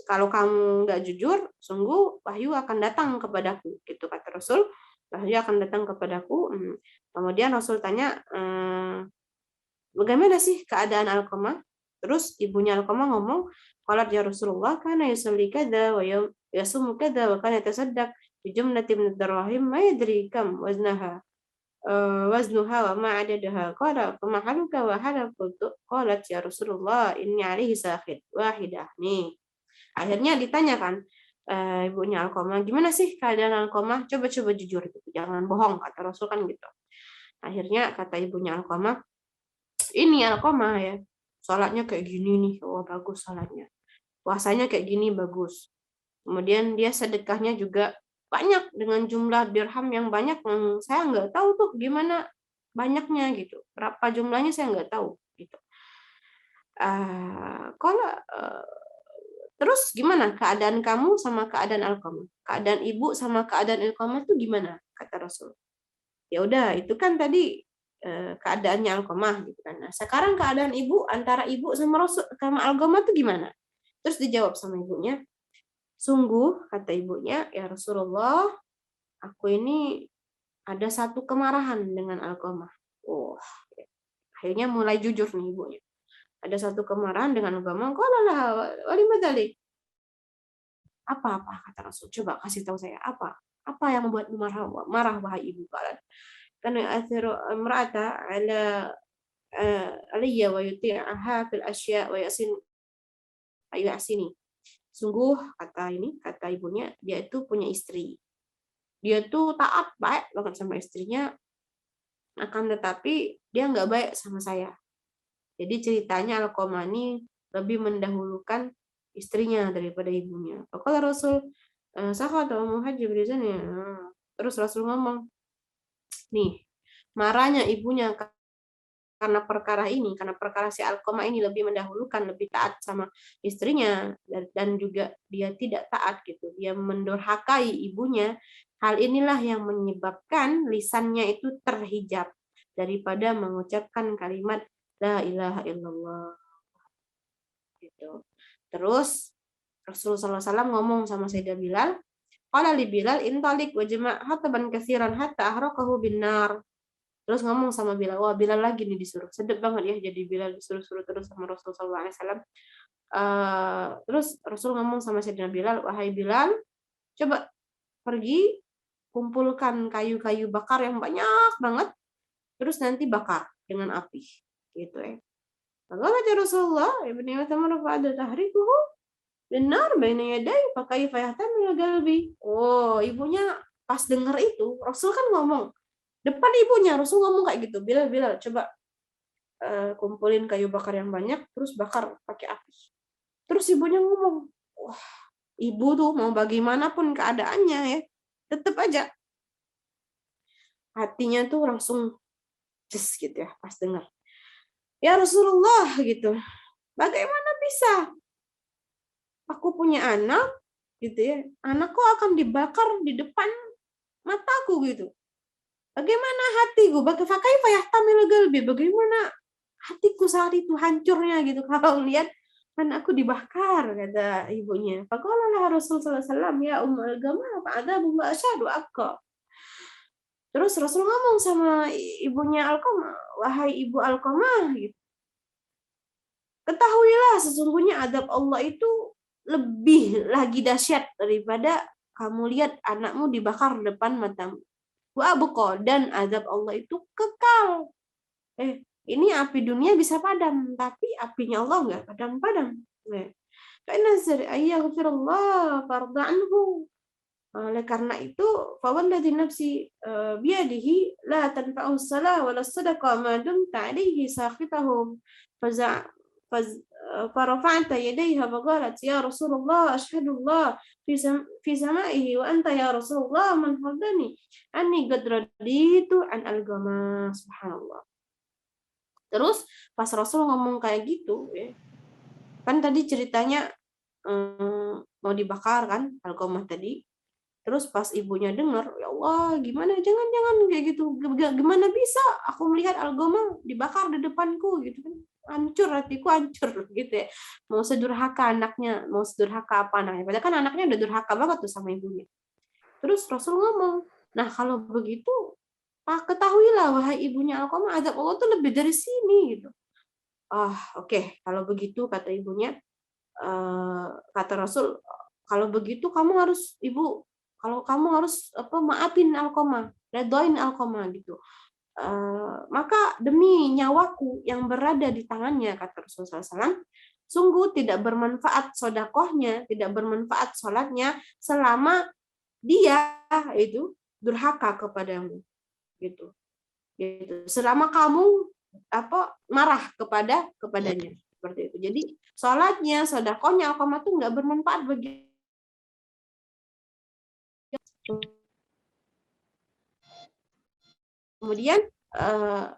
S1: Kalau kamu nggak jujur, sungguh wahyu akan datang kepadaku, gitu kata Rasul. Wahyu akan datang kepadaku. Kemudian Rasul tanya, bagaimana sih keadaan Alqamah? Terus ibunya Alqamah ngomong, qalat ya Rasulullah kana yusalli kada wa yasumu kada wa kana yatasaddaq bi jumlatin min ad-darahim ma yadri kam waznuha wa ma adadaha qala fama haluka wa hala qultu qalat ya Rasulullah inni alaihi sakhid wahidah. Nih akhirnya ditanyakan ibunya Alqamah, gimana sih keadaan Alqamah, coba jujur gitu, jangan bohong, kata Rasul kan gitu. Akhirnya kata ibunya Alqamah, ini Alqamah ya, sholatnya kayak gini nih, wah bagus sholatnya, puasanya kayak gini bagus. Kemudian dia sedekahnya juga banyak dengan jumlah dirham yang banyak, yang saya nggak tahu tuh gimana banyaknya gitu, berapa jumlahnya saya nggak tahu gitu. Kalau terus gimana keadaan kamu sama keadaan Alqamah, keadaan ibu sama keadaan Alqamah tuh gimana, kata Rasul. Ya udah itu kan tadi keadaannya Alqamah gitu kan. Nah, sekarang keadaan ibu, antara ibu sama Rasul sama Alqamah tuh gimana? Terus dijawab sama ibunya, sungguh kata ibunya, ya Rasulullah, aku ini ada satu kemarahan dengan Alqamah. Oh, akhirnya mulai jujur nih ibunya. Ada satu kemarahan dengan Alqamah. Qala lah walimadalik. Apa kata Rasul? Coba kasih tahu saya apa? Apa yang membuat marah wahai ibu kalian? Karena athiru imra'ata ala aliyya wa yuti'aha fil asya wa yasini. Sungguh kata ibunya, dia itu punya istri. Dia tuh taat baik banget sama istrinya, akan tetapi dia nggak baik sama saya. Jadi ceritanya Alqamah ini lebih mendahulukan istrinya daripada ibunya. Kalau Rasul sahabat muhajir ya. Terus Rasul ngomong, nih marahnya ibunya karena perkara si Alqamah ini lebih mendahulukan, lebih taat sama istrinya, dan juga dia tidak taat gitu, dia mendurhakai ibunya. Hal inilah yang menyebabkan lisannya itu terhijab daripada mengucapkan kalimat la ilaha illallah gitu. Terus Rasulullah SAW ngomong sama Sayyidina Bilal, qala li Bilal intalik wa jama' hataban katsiran hatta ahraqahu bin nar. Terus ngomong sama Bilal, wah Bilal lagi nih disuruh, sedep banget ya, jadi Bilal disuruh-suruh terus sama Rasulullah SAW. Terus Rasul ngomong sama Sayyidina Bilal, wahai Bilal, coba pergi kumpulkan kayu-kayu bakar yang banyak banget, terus nanti bakar. dengan api. Gitu ya. Faqalat ya Rasulullah, ibni Tamar fa'ada tahrikuhu benar baina yaday fa kaifa yahtamilu qalbi. Oh, ibunya pas denger itu, Rasul kan ngomong depan ibunya, Rasul ngomong kayak gitu, Bilal, Bilal, coba kumpulin kayu bakar yang banyak, terus bakar pakai api. Terus ibunya ngomong, wah, ibu tuh mau bagaimanapun keadaannya ya, tetap aja hatinya tuh langsung jes gitu ya, pas dengar. Ya Rasulullah gitu, bagaimana bisa? Aku punya anak, gitu ya, anakku akan dibakar di depan mataku gitu. Bagaimana hatiku? Fakaifa yahtamilu qalbi? Bagaimana hatiku saat itu hancurnya gitu kalau lihat anakku dibakar, kata ibunya. Faqala Rasul sallallahu alaihi wasallam, ya ummul ghamam fa'adabu wa asyadu akka. Terus Rasul ngomong sama ibunya Alqamah, wahai ibu Alqamah, gitu. Ketahuilah sesungguhnya adab Allah itu lebih lagi dahsyat daripada kamu lihat anakmu dibakar depan matamu. Wa abqa, dan azab Allah itu kekal. Ini api dunia bisa padam, tapi apinya Allah enggak padam-padam. Karena ayyaghfirullah farda anhu. Oleh karena itu, fawalladzi nafsi biyadihi la tanfa'u shalah wala sadaqah ma dumta 'alaihi saqitahum. فرفعت يديها فقالت يا رسول الله أشهد الله في سمائه وأنت يا رسول الله من فضلني أني قد رديت عن الغما. Subhanallah. Terus pas Rasul ngomong kayak gitu ya, kan tadi ceritanya mau dibakar kan Alqamah tadi. Terus pas ibunya dengar, ya Allah, gimana, jangan kayak gitu, gimana bisa aku melihat Alqamah dibakar di depanku gitu kan, hancur, hatiku hancur gitu ya. Mau sedurhaka anaknya, mau sedurhaka apa anaknya, padahal kan anaknya udah durhaka banget tuh sama ibunya. Terus Rasul ngomong, nah kalau begitu ketahuilah wahai ibunya Alqamah, azab Allah tuh lebih dari sini gitu. Oke, kalau begitu kata ibunya, kata Rasul, kalau begitu kamu harus maafin Alqamah, redoin Alqamah gitu. Maka demi nyawaku yang berada di tangannya, kata Rasulullah SAW, sungguh tidak bermanfaat sodakohnya, tidak bermanfaat sholatnya selama dia itu durhaka kepadamu, gitu. Selama kamu marah kepadanya, seperti itu. Jadi sholatnya, sodakohnya Alqamah itu nggak bermanfaat bagi. Kemudian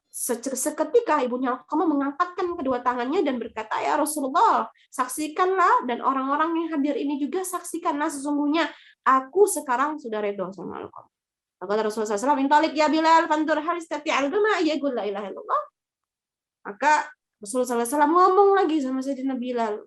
S1: seketika ibunya Alqamah mengangkatkan kedua tangannya dan berkata, ya Rasulullah, saksikanlah, dan orang-orang yang hadir ini juga saksikanlah, sesungguhnya aku sekarang sudah redha sama Alqamah. Maka Rasulullah SAW, intalik ya Bilal, fantur halis tati al-gama, ya la ilaha illallah. Maka Rasulullah SAW ngomong lagi sama Sayyidina Bilal,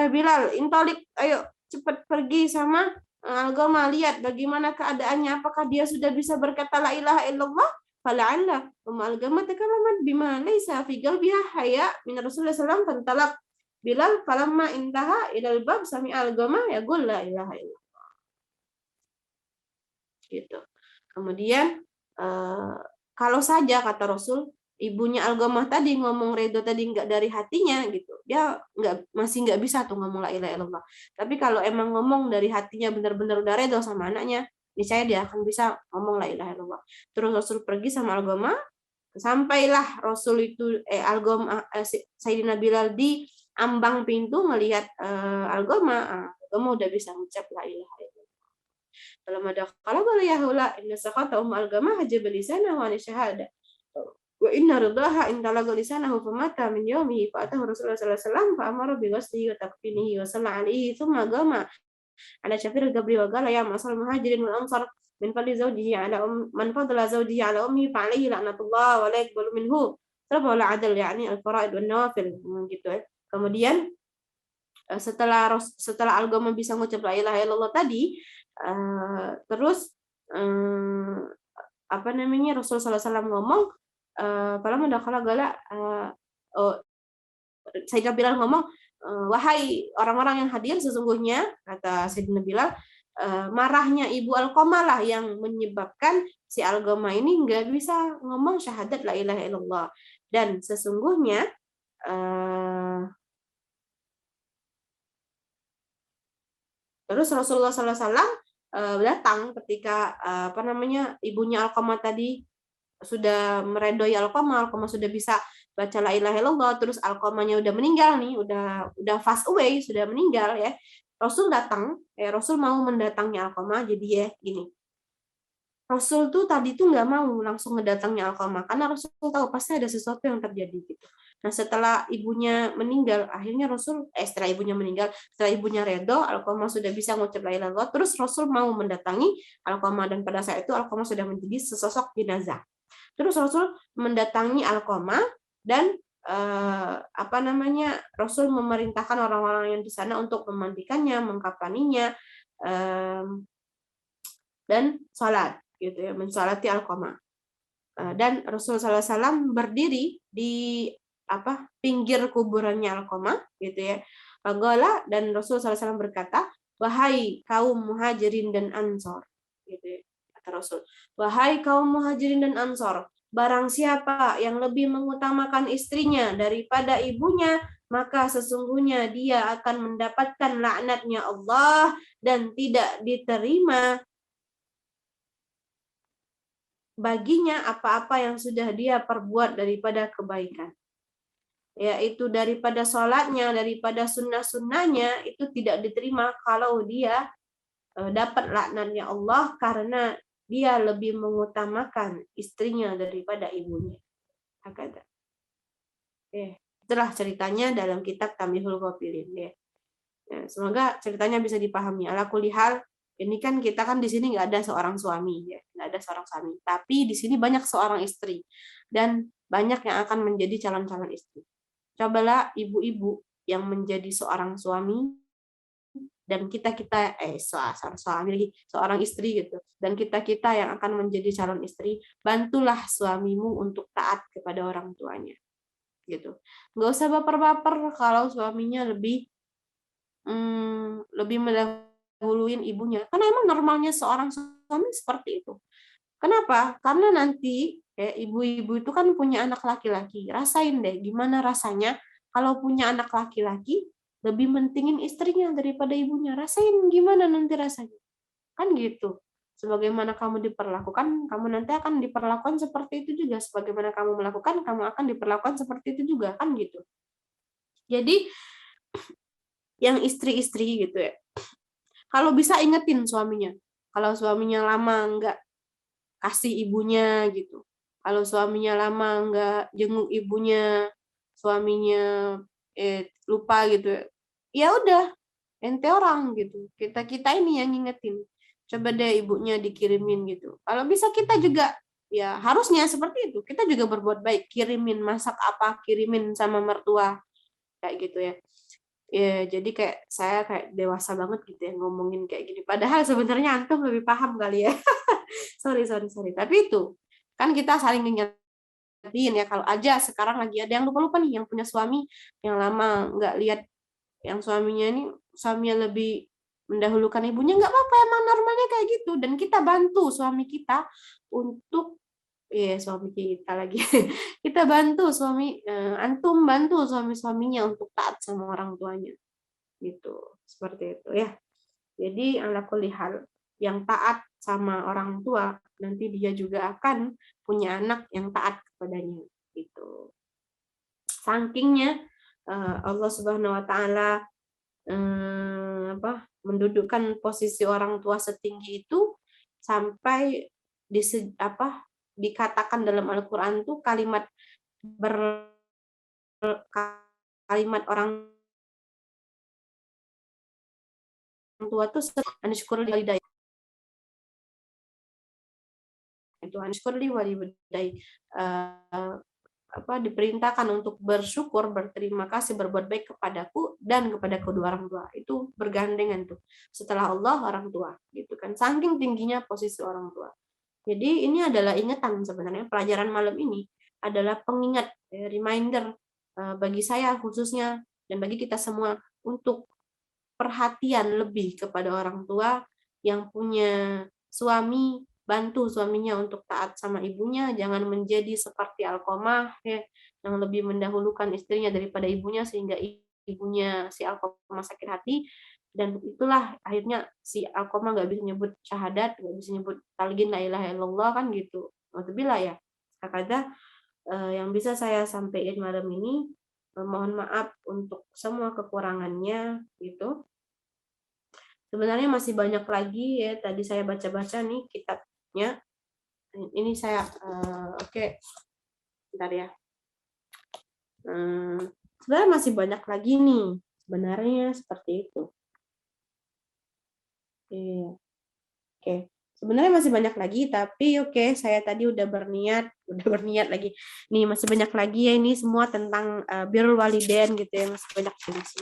S1: Bilal, intalik, ayo cepat pergi sama Alqamah, lihat bagaimana keadaannya, apakah dia sudah bisa berkata la ilaha illallah. Fala'alla Alqamah takalamat bima laysa fi qalbiha haya min Rasulullah SAW, fantalaq Bilal falamma intaha ilal bab sami Alqamah yaqul la ilaha illallah. Gitu. Kemudian kalau saja kata Rasul, ibunya Alqamah tadi ngomong ridho tadi nggak dari hatinya gitu, dia masih nggak bisa tuh ngomong la ilaha illallah. Tapi kalau emang ngomong dari hatinya benar-benar udah ridho sama anaknya, niscaya dia akan bisa ngomong la ilaha illallah. Terus Rasul pergi sama Alqamah, sampailah Rasul itu Sayyidina Bilal di ambang pintu melihat Alqamah udah bisa mengucap la ilaha illallah. فلما دخل قال يا هؤلاء إن سخط Alqamah hajab lisanahu an syahada wa inna ridaha in talaqa lisanahu famata min yawmihi fa atahu Rasulullah sallallahu alaihi wasallam fa amara bi ghaslihi wa takfinihi wa salla alaihi thumma qama ala syafir al-qabri wa qala ya ma'sal muhajirin wal ansar min fadli zawjihi ala man fadala zawjihi ala ummihi fa alaihi la'natullah wa la yaqbalu minhu sarfa wala adl, yakni al-fara'id wan nawafil, gitu ya. Kemudian setelah Alqamah bisa mengucap la ilaha illallah tadi, terus Rasulullah SAW ngomong, Sayyidina Bilal ngomong, wahai orang-orang yang hadir, sesungguhnya kata Sayyidina Bilal, marahnya Ibu Alqamah lah yang menyebabkan si Alqamah ini nggak bisa ngomong syahadat la ilaha illallah. Dan sesungguhnya terus Rasulullah SAW datang ketika ibunya Alqamah tadi sudah meredoi Alqamah sudah bisa baca la ilaha illallah, terus Alqamahnya udah meninggal nih, udah fast away, sudah meninggal ya. Rasul datang, Rasul mau mendatangi Alqamah, jadi ya gini. Rasul tuh tadi tuh nggak mau langsung ngedatangnya Alqamah karena Rasul tahu pasti ada sesuatu yang terjadi gitu. Nah setelah ibunya meninggal, akhirnya setelah ibunya redo, Alqamah sudah bisa mengucap la ilaha illallah, terus Rasul mau mendatangi Alqamah, dan pada saat itu Alqamah sudah menjadi sesosok jenazah. Terus Rasul mendatangi Alqamah dan Rasul memerintahkan orang-orang yang di sana untuk memandikannya, mengkafaninya, dan sholat gitu ya, mensolati Alqamah. Dan Rasulullah SAW berdiri di pinggir kuburannya Alqamah gitu ya. Faqala, dan Rasulullah SAW berkata, wahai kaum muhajirin dan ansor gitu ya, kata Rasul, wahai kaum muhajirin dan ansor, barang siapa yang lebih mengutamakan istrinya daripada ibunya, maka sesungguhnya dia akan mendapatkan laknatnya Allah dan tidak diterima baginya apa-apa yang sudah dia perbuat daripada kebaikan. Yaitu daripada sholatnya, daripada sunnah-sunnahnya, itu tidak diterima kalau dia dapat laknatnya Allah karena dia lebih mengutamakan istrinya daripada ibunya. Hakada. Itulah ceritanya dalam kitab Tamyihul Ghafilin. Semoga ceritanya bisa dipahami. Ala kulli hal, ini kan kita kan di sini nggak ada seorang suami, ya, nggak ada seorang suami. Tapi di sini banyak seorang istri dan banyak yang akan menjadi calon-calon istri. Cobalah ibu-ibu yang menjadi seorang suami dan seorang istri gitu. Dan kita yang akan menjadi calon istri, bantulah suamimu untuk taat kepada orang tuanya, gitu. Nggak usah baper-baper kalau suaminya lebih mendahuluin ibunya. Karena emang normalnya seorang suami seperti itu. Kenapa? Karena nanti ibu-ibu itu kan punya anak laki-laki. Rasain deh gimana rasanya kalau punya anak laki-laki lebih mentingin istrinya daripada ibunya. Rasain gimana nanti rasanya. Kan gitu. Sebagaimana kamu diperlakukan, kamu nanti akan diperlakukan seperti itu juga. Sebagaimana kamu melakukan, kamu akan diperlakukan seperti itu juga. Kan gitu. Jadi yang istri-istri gitu ya, kalau bisa ingetin suaminya. Kalau suaminya lama nggak kasih ibunya gitu. Kalau suaminya lama nggak jenguk ibunya, suaminya lupa gitu. Ya udah, ente orang gitu. Kita ini yang ngingetin. Coba deh ibunya dikirimin gitu. Kalau bisa kita juga, ya harusnya seperti itu. Kita juga berbuat baik, kirimin masak apa, kirimin sama mertua kayak gitu ya. Ya, jadi saya kayak dewasa banget gitu ya ngomongin kayak gini. Padahal sebenarnya antum lebih paham kali ya. sorry. Tapi itu kan kita saling ngingetin ya, kalau aja sekarang lagi ada yang lupa-lupa nih, yang punya suami yang lama nggak lihat yang suaminya lebih mendahulukan ibunya, nggak apa-apa, emang normalnya kayak gitu. Dan kita bantu suami kita untuk suami kita lagi kita bantu antum bantu suaminya untuk taat sama orang tuanya gitu, seperti itu ya. Jadi ala kulli hal, yang taat sama orang tua nanti dia juga akan punya anak yang taat kepadanya gitu. Sakingnya Allah Subhanahu wa taala mendudukkan posisi orang tua setinggi itu sampai dikatakan dalam Al-Qur'an tuh kalimat orang tua tuh ansyukur walidayya, itu ansyukur walidayya, diperintahkan untuk bersyukur, berterima kasih, berbuat baik kepadaku dan kepada kedua orang tua. Itu bergandengan tuh. Setelah Allah, orang tua, gitu kan. Saking tingginya posisi orang tua. Jadi ini adalah ingatan sebenarnya. Pelajaran malam ini adalah pengingat, reminder bagi saya khususnya dan bagi kita semua untuk perhatian lebih kepada orang tua yang punya suami, bantu suaminya untuk taat sama ibunya, jangan menjadi seperti Alqamah ya, yang lebih mendahulukan istrinya daripada ibunya sehingga ibunya si Alqamah sakit hati, dan itulah akhirnya si Alqamah nggak bisa nyebut syahadat, nggak bisa nyebut talqin la ilaha illallah kan gitu. Alhamdulillah ya. Hakada yang bisa saya sampaikan malam ini. Mohon maaf untuk semua kekurangannya gitu. Sebenarnya masih banyak lagi ya, tadi saya baca-baca nih kitabnya. Ini saya oke, bentar ya. Sebenarnya masih banyak lagi nih. Sebenarnya seperti itu. Oke. Sebenarnya masih banyak lagi, tapi oke, saya tadi udah berniat lagi. Nih masih banyak lagi ya, ini semua tentang birrul walidain gitu ya, masih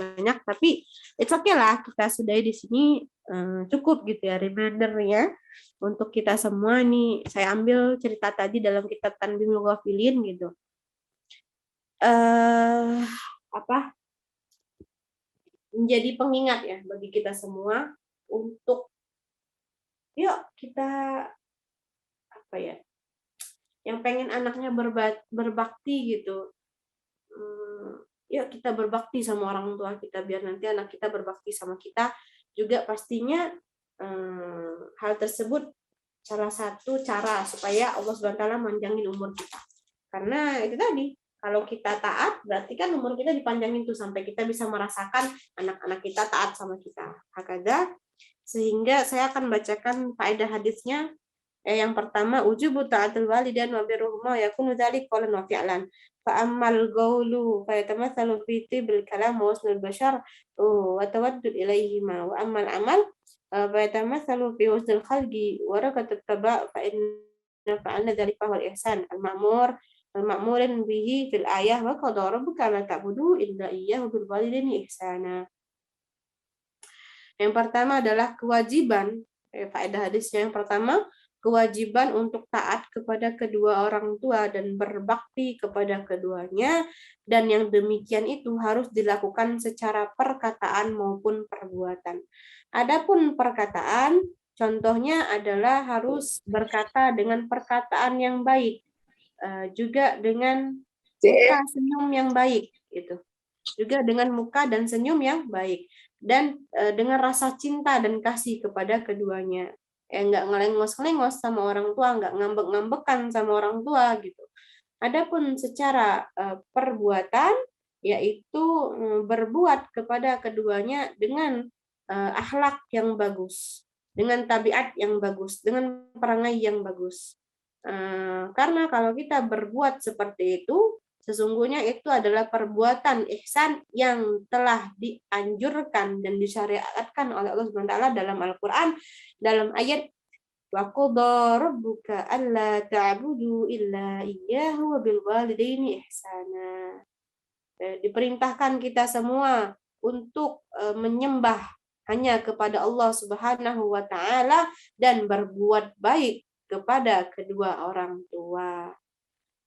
S1: banyak, tapi it's okay lah, kita sudahi di sini cukup gitu ya remindernya untuk kita semua nih. Saya ambil cerita tadi dalam kitab Tanbihul Ghafilin gitu. Apa? Menjadi pengingat ya bagi kita semua untuk yuk kita apa ya, yang pengen anaknya berbakti gitu, yuk kita berbakti sama orang tua kita biar nanti anak kita berbakti sama kita juga. Pastinya hal tersebut salah satu cara supaya Allah SWT manjangin umur kita, karena itu tadi, kalau kita taat berarti kan umur kita dipanjangin tuh sampai kita bisa merasakan anak-anak kita taat sama kita. Hakada, sehingga saya akan bacakan faedah hadisnya. Yang pertama, ujubu ta'atul walidain wa birruhuma yakunu dzalik qawlan wa fi'lan. Fa ammal qawlu fa yatamathalu fi tibil kalam wa husnul bashar wa tawaddud ilaihima, wa ammal amal fa yatamathalu fi husnil khalqi wa rakatut taba' fa inna fa'alna dzalika wal ihsan al-ma'murin bihi fil ayah wa qadara rabbuka la ta'budu illa iyyahu bil walidaini ihsana. Yang pertama adalah kewajiban, faedah hadisnya yang pertama, kewajiban untuk taat kepada kedua orang tua dan berbakti kepada keduanya, dan yang demikian itu harus dilakukan secara perkataan maupun perbuatan. Adapun perkataan, contohnya adalah harus berkata dengan perkataan yang baik, juga dengan muka senyum yang baik, gitu. Juga dengan muka dan senyum yang baik, dan dengan rasa cinta dan kasih kepada keduanya. Nggak ngelengos-ngelengos sama orang tua, nggak ngambek-ngambekan sama orang tua gitu. Adapun secara perbuatan, yaitu berbuat kepada keduanya dengan akhlak yang bagus, dengan tabiat yang bagus, dengan perangai yang bagus. Karena kalau kita berbuat seperti itu, sesungguhnya itu adalah perbuatan ihsan yang telah dianjurkan dan disyariatkan oleh Allah SWT dalam Al-Quran, dalam ayat wa qadha rabbuka alla ta'budu illa iyyahu wa bil walidaini ihsana. Diperintahkan kita semua untuk menyembah hanya kepada Allah Subhanahu wa taala dan berbuat baik kepada kedua orang tua.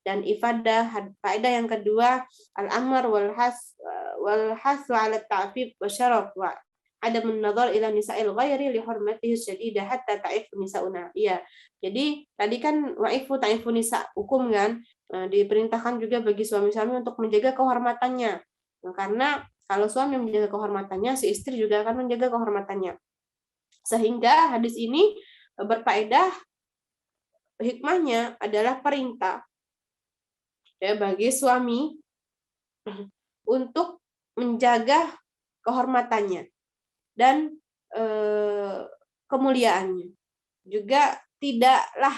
S1: Dan faedah yang kedua, al-amr wal hasu ala ta'fif wa syaraf wa ada an-nazar ila nisa'il ghairi li hurmatihi syadidah hatta ta'ifu nisa'una. Iya. Jadi tadi kan wa'ifu ta'ifu nisa' hukum kan, diperintahkan juga bagi suami-suami untuk menjaga kehormatannya. Nah, karena kalau suami menjaga kehormatannya, si istri juga akan menjaga kehormatannya. Sehingga hadis ini berfaedah, hikmahnya adalah perintah ya bagi suami untuk menjaga kehormatannya dan kemuliaannya. Juga tidaklah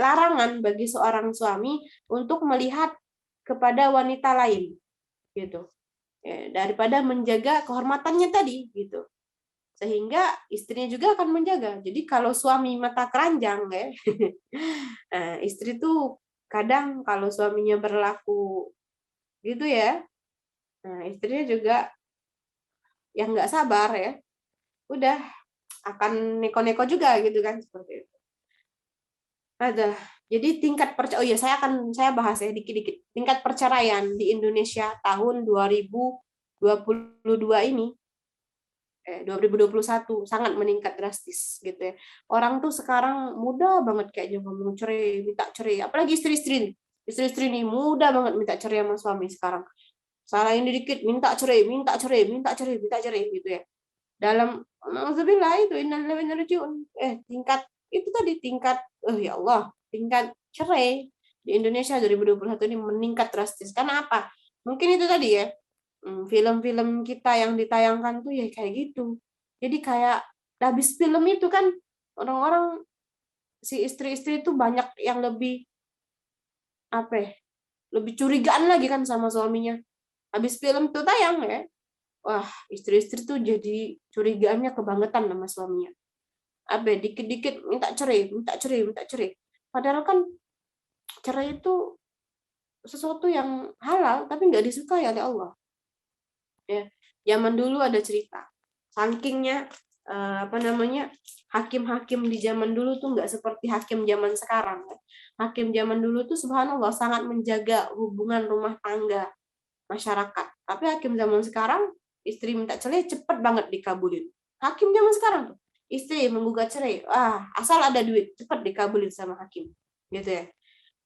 S1: larangan bagi seorang suami untuk melihat kepada wanita lain gitu. Daripada menjaga kehormatannya tadi gitu. Sehingga istrinya juga akan menjaga. Jadi kalau suami mata keranjang ya, istri tuh kadang kalau suaminya berlaku gitu ya, istrinya juga yang nggak sabar ya, udah akan neko-neko juga gitu kan, seperti itu. Ada. Jadi tingkat perceraian, saya bahas ya dikit-dikit. Tingkat perceraian di Indonesia tahun 2022 ini 2021 sangat meningkat drastis gitu ya. Orang tuh sekarang mudah banget kayaknya ngomong cerai, minta cerai. Apalagi istri-istri. Istri-istri nih mudah banget minta cerai sama suami sekarang. Salah ini dikit minta cerai, minta cerai, minta cerai, minta cerai gitu ya. Dalam nauzubillah itu innalillahi wa inna ilaihi raji'un. Tingkat itu tadi tingkat ya Allah, tingkat cerai di Indonesia 2021 ini meningkat drastis. Karena apa? Mungkin itu tadi ya. Film-film kita yang ditayangkan tuh ya kayak gitu. Jadi kayak habis film itu kan orang-orang si istri-istri itu banyak yang lebih apa ya? Lebih curigaan lagi kan sama suaminya. Habis film tuh tayang ya. Wah, istri-istri tuh jadi curigaannya kebangetan sama suaminya. Apa dikit-dikit minta cerai, minta cerai, minta cerai. Padahal kan cerai itu sesuatu yang halal tapi nggak disukai oleh Allah. Ya, zaman dulu ada cerita. Sakingnya hakim-hakim di zaman dulu tuh nggak seperti hakim zaman sekarang. Hakim zaman dulu tuh subhanallah sangat menjaga hubungan rumah tangga masyarakat. Tapi hakim zaman sekarang istri minta cerai cepet banget dikabulin. Hakim zaman sekarang tuh istri menggugat cerai, asal ada duit cepet dikabulin sama hakim, gitu ya.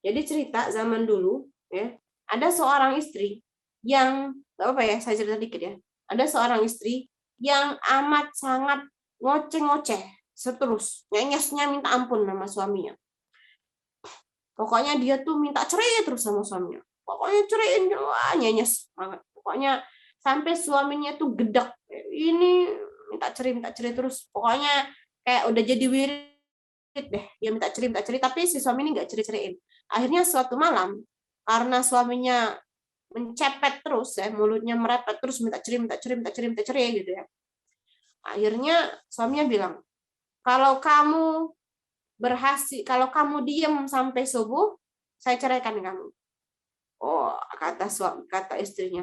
S1: Jadi cerita zaman dulu ya, ada seorang istri yang apa ya, saya cerita dikit ya. Ada seorang istri yang amat sangat ngoceh-ngoceh seterus, nyanyasnya minta ampun sama suaminya. Pokoknya dia tuh minta cerai terus sama suaminya. Pokoknya ceraiin, wah nyanyas banget. Pokoknya sampai suaminya tuh gedek. Ini minta cerai terus. Pokoknya kayak udah jadi wirid deh. Dia minta cerai, tapi si suami ini nggak cerai-ceraiin. Akhirnya suatu malam, karena suaminya mencepet terus ya, mulutnya merepet terus minta cerai gitu ya. Akhirnya suaminya bilang, kalau kamu diem sampai subuh, saya ceraikan kamu. Oh, kata istrinya,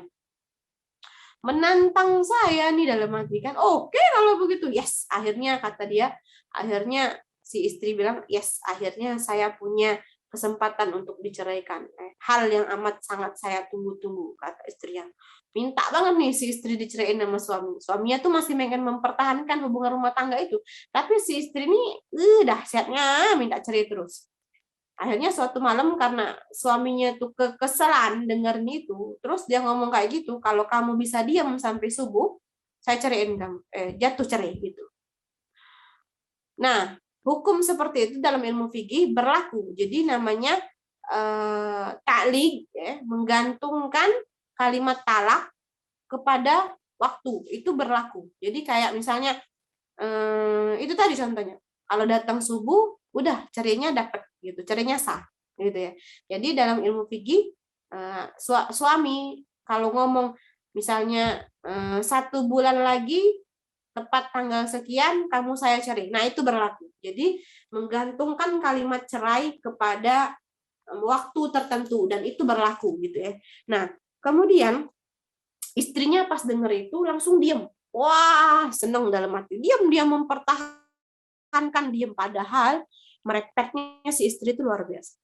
S1: menantang saya nih dalam hati kan. Oke, kalau begitu, yes. Akhirnya si istri bilang, yes, akhirnya saya punya kesempatan untuk diceraikan. Hal yang amat sangat saya tunggu-tunggu, kata istrinya. Minta banget nih si istri diceraiin sama suami. Suaminya tuh masih pengen mempertahankan hubungan rumah tangga itu. Tapi si istri ini dahsyatnya minta cerai terus. Akhirnya suatu malam karena suaminya tuh kekesalan dengerin itu, terus dia ngomong kayak gitu, kalau kamu bisa diam sampai subuh, saya ceraiin kamu, jatuh cerai gitu. Nah, hukum seperti itu dalam ilmu fikih berlaku. Jadi namanya ta'liq, ya, menggantungkan kalimat talak kepada waktu, itu berlaku. Jadi kayak misalnya itu tadi contohnya, kalau datang subuh udah cerainya dapat gitu, cerainya sah gitu ya. Jadi dalam ilmu fikih suami kalau ngomong misalnya 1 bulan lagi tepat tanggal sekian kamu saya cerai, nah itu berlaku. Jadi menggantungkan kalimat cerai kepada waktu tertentu dan itu berlaku gitu ya. Nah kemudian istrinya pas denger itu langsung diem. Wah, seneng dalam hati. Dia mempertahankan diem. Padahal merepetnya si istri itu luar biasa.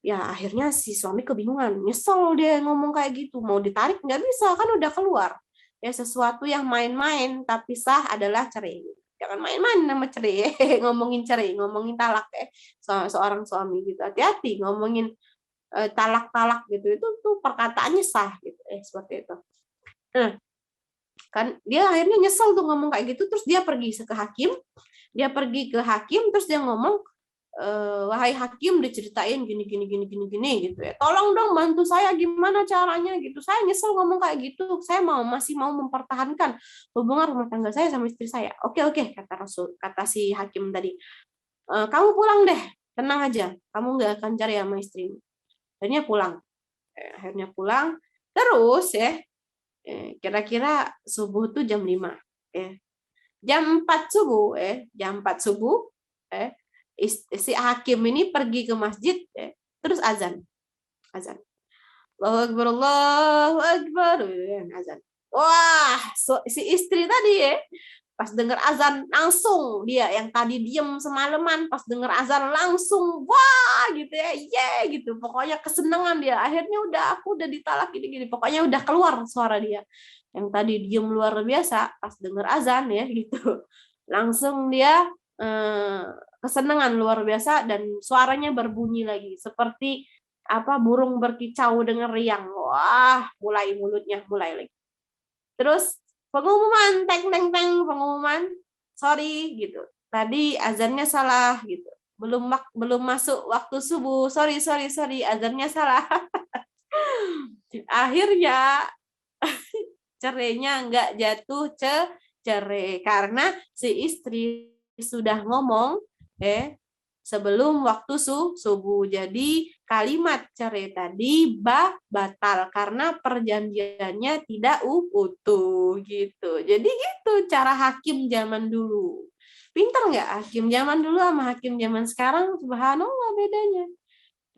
S1: Ya, akhirnya si suami kebingungan. Nyesel dia ngomong kayak gitu. Mau ditarik nggak bisa, kan udah keluar. Ya, sesuatu yang main-main tapi sah adalah cerai. Jangan main-main nama cerai. Ngomongin cerai, ngomongin talak ya. Seorang suami gitu. Hati-hati ngomongin talak-talak gitu. Itu tuh perkataannya sah gitu. Seperti itu. Nah, kan dia akhirnya nyesel tuh ngomong kayak gitu, terus dia pergi ke hakim terus dia ngomong, wahai hakim, diceritain gini gitu ya, tolong dong bantu saya gimana caranya gitu, saya nyesel ngomong kayak gitu, saya masih mau mempertahankan hubungan rumah tangga saya sama istri saya. Oke, kata si hakim tadi, kamu pulang deh, tenang aja, kamu nggak akan cari sama istrimu. Akhirnya pulang terus ya. Kira-kira subuh tuh jam 5 ya. Jam 4 subuh si hakim ini pergi ke masjid ya, terus azan Allahu Akbar azan. Wah, si istri tadi ya pas dengar azan langsung, dia yang tadi diem semalaman pas dengar azan langsung wah gitu ya, gitu, pokoknya kesenangan dia, akhirnya aku udah ditalak gini pokoknya udah keluar suara dia. yang tadi diem luar biasa pas denger azan ya gitu, langsung dia kesenangan luar biasa dan suaranya berbunyi lagi seperti apa burung berkicau dengan riang. Wah, mulai mulutnya mulai lagi. Terus pengumuman, teng teng teng, pengumuman, sorry gitu. Tadi azannya salah gitu. Belum masuk waktu subuh. Sorry, azannya salah. Akhirnya cerainya nggak jatuh cerai karena si istri sudah ngomong sebelum waktu subuh. Jadi kalimat cerai tadi batal karena perjanjiannya tidak utuh gitu. Jadi gitu cara hakim zaman dulu. Pintar nggak hakim zaman dulu sama hakim zaman sekarang? Subhanallah bedanya.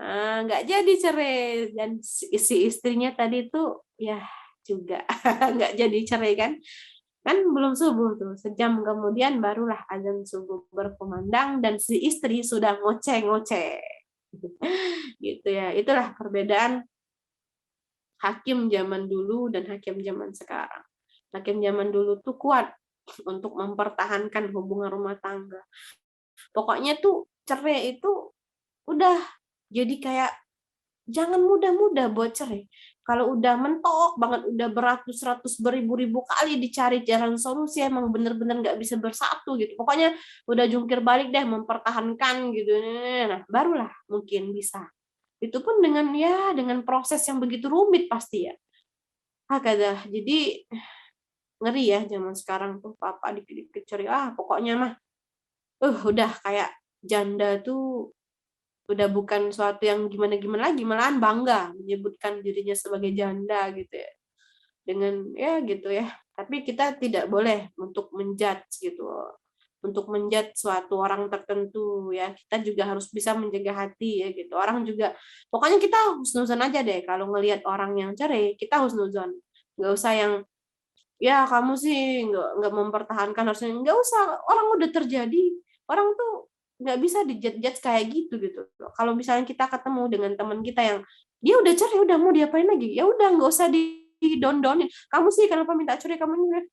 S1: Nah, nggak jadi cerai dan si istrinya tadi tuh ya juga nggak jadi cerai kan belum subuh tuh, sejam kemudian barulah azan subuh berkumandang dan si istri sudah ngoceh-ngoceh gitu ya. Itulah perbedaan hakim zaman dulu dan hakim zaman sekarang. Hakim zaman dulu tuh kuat untuk mempertahankan hubungan rumah tangga, pokoknya tuh cerai itu udah jadi kayak jangan mudah-mudah buat cerai. Kalau udah mentok banget, udah beratus-ratus beribu-ribu kali dicari jalan solusi, emang bener-bener nggak bisa bersatu gitu. Pokoknya udah jungkir balik deh, mempertahankan gitu. Nah, barulah mungkin bisa. Itu pun dengan proses yang begitu rumit pasti ya. Hakadah. Jadi ngeri ya zaman sekarang tuh papa dikit-dikit cerai. Pokoknya mah udah kayak janda tuh udah bukan suatu yang gimana-gimana lagi, malahan bangga menyebutkan dirinya sebagai janda gitu ya. Dengan ya gitu ya. Tapi kita tidak boleh untuk menjudge gitu. Untuk menjudge suatu orang tertentu ya. Kita juga harus bisa menjaga hati ya gitu. Orang juga pokoknya kita husnuzon aja deh kalau ngelihat orang yang cerai, kita husnuzon. Nggak usah yang ya kamu sih nggak mempertahankan, harusnya nggak usah, orang udah terjadi, orang tuh nggak bisa dijudge kayak gitu kalau misalnya kita ketemu dengan teman kita yang dia udah cerai, udah mau diapain lagi, ya udah nggak usah didon-donin, kamu sih kenapa minta cerai, kamu ini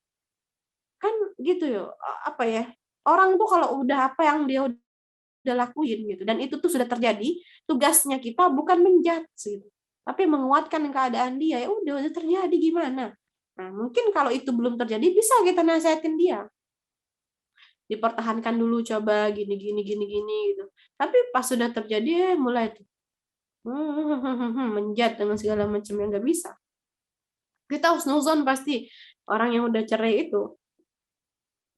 S1: kan gitu ya. Apa ya, orang tuh kalau udah apa yang dia udah lakuin gitu dan itu tuh sudah terjadi, tugasnya kita bukan menjudge gitu, tapi menguatkan keadaan dia. Ya udah terjadi gimana. Nah, mungkin kalau itu belum terjadi bisa kita nasihatin dia. Dipertahankan dulu, coba gini gini gini gini gitu. Tapi pas sudah terjadi mulai tuh menjat dengan segala macam yang nggak bisa. Kita husnuzon pasti orang yang udah cerai itu.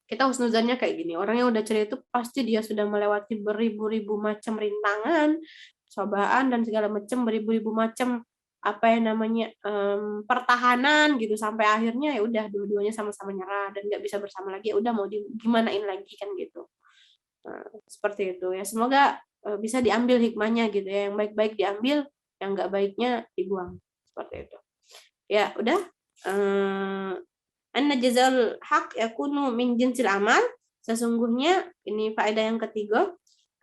S1: Kita husnuzannya kayak gini, orang yang udah cerai itu pasti dia sudah melewati beribu-ribu macam rintangan, cobaan dan segala macam, beribu-ribu macam apa yang namanya pertahanan gitu, sampai akhirnya ya udah dua-duanya sama-sama nyerah dan nggak bisa bersama lagi, ya udah mau gimanain lagi kan gitu. Nah, seperti itu ya, semoga bisa diambil hikmahnya gitu ya, yang baik-baik diambil, yang nggak baiknya dibuang, seperti itu ya. Udah, anna jazal haq yakunu min jinsil amal, sesungguhnya ini faedah yang ketiga,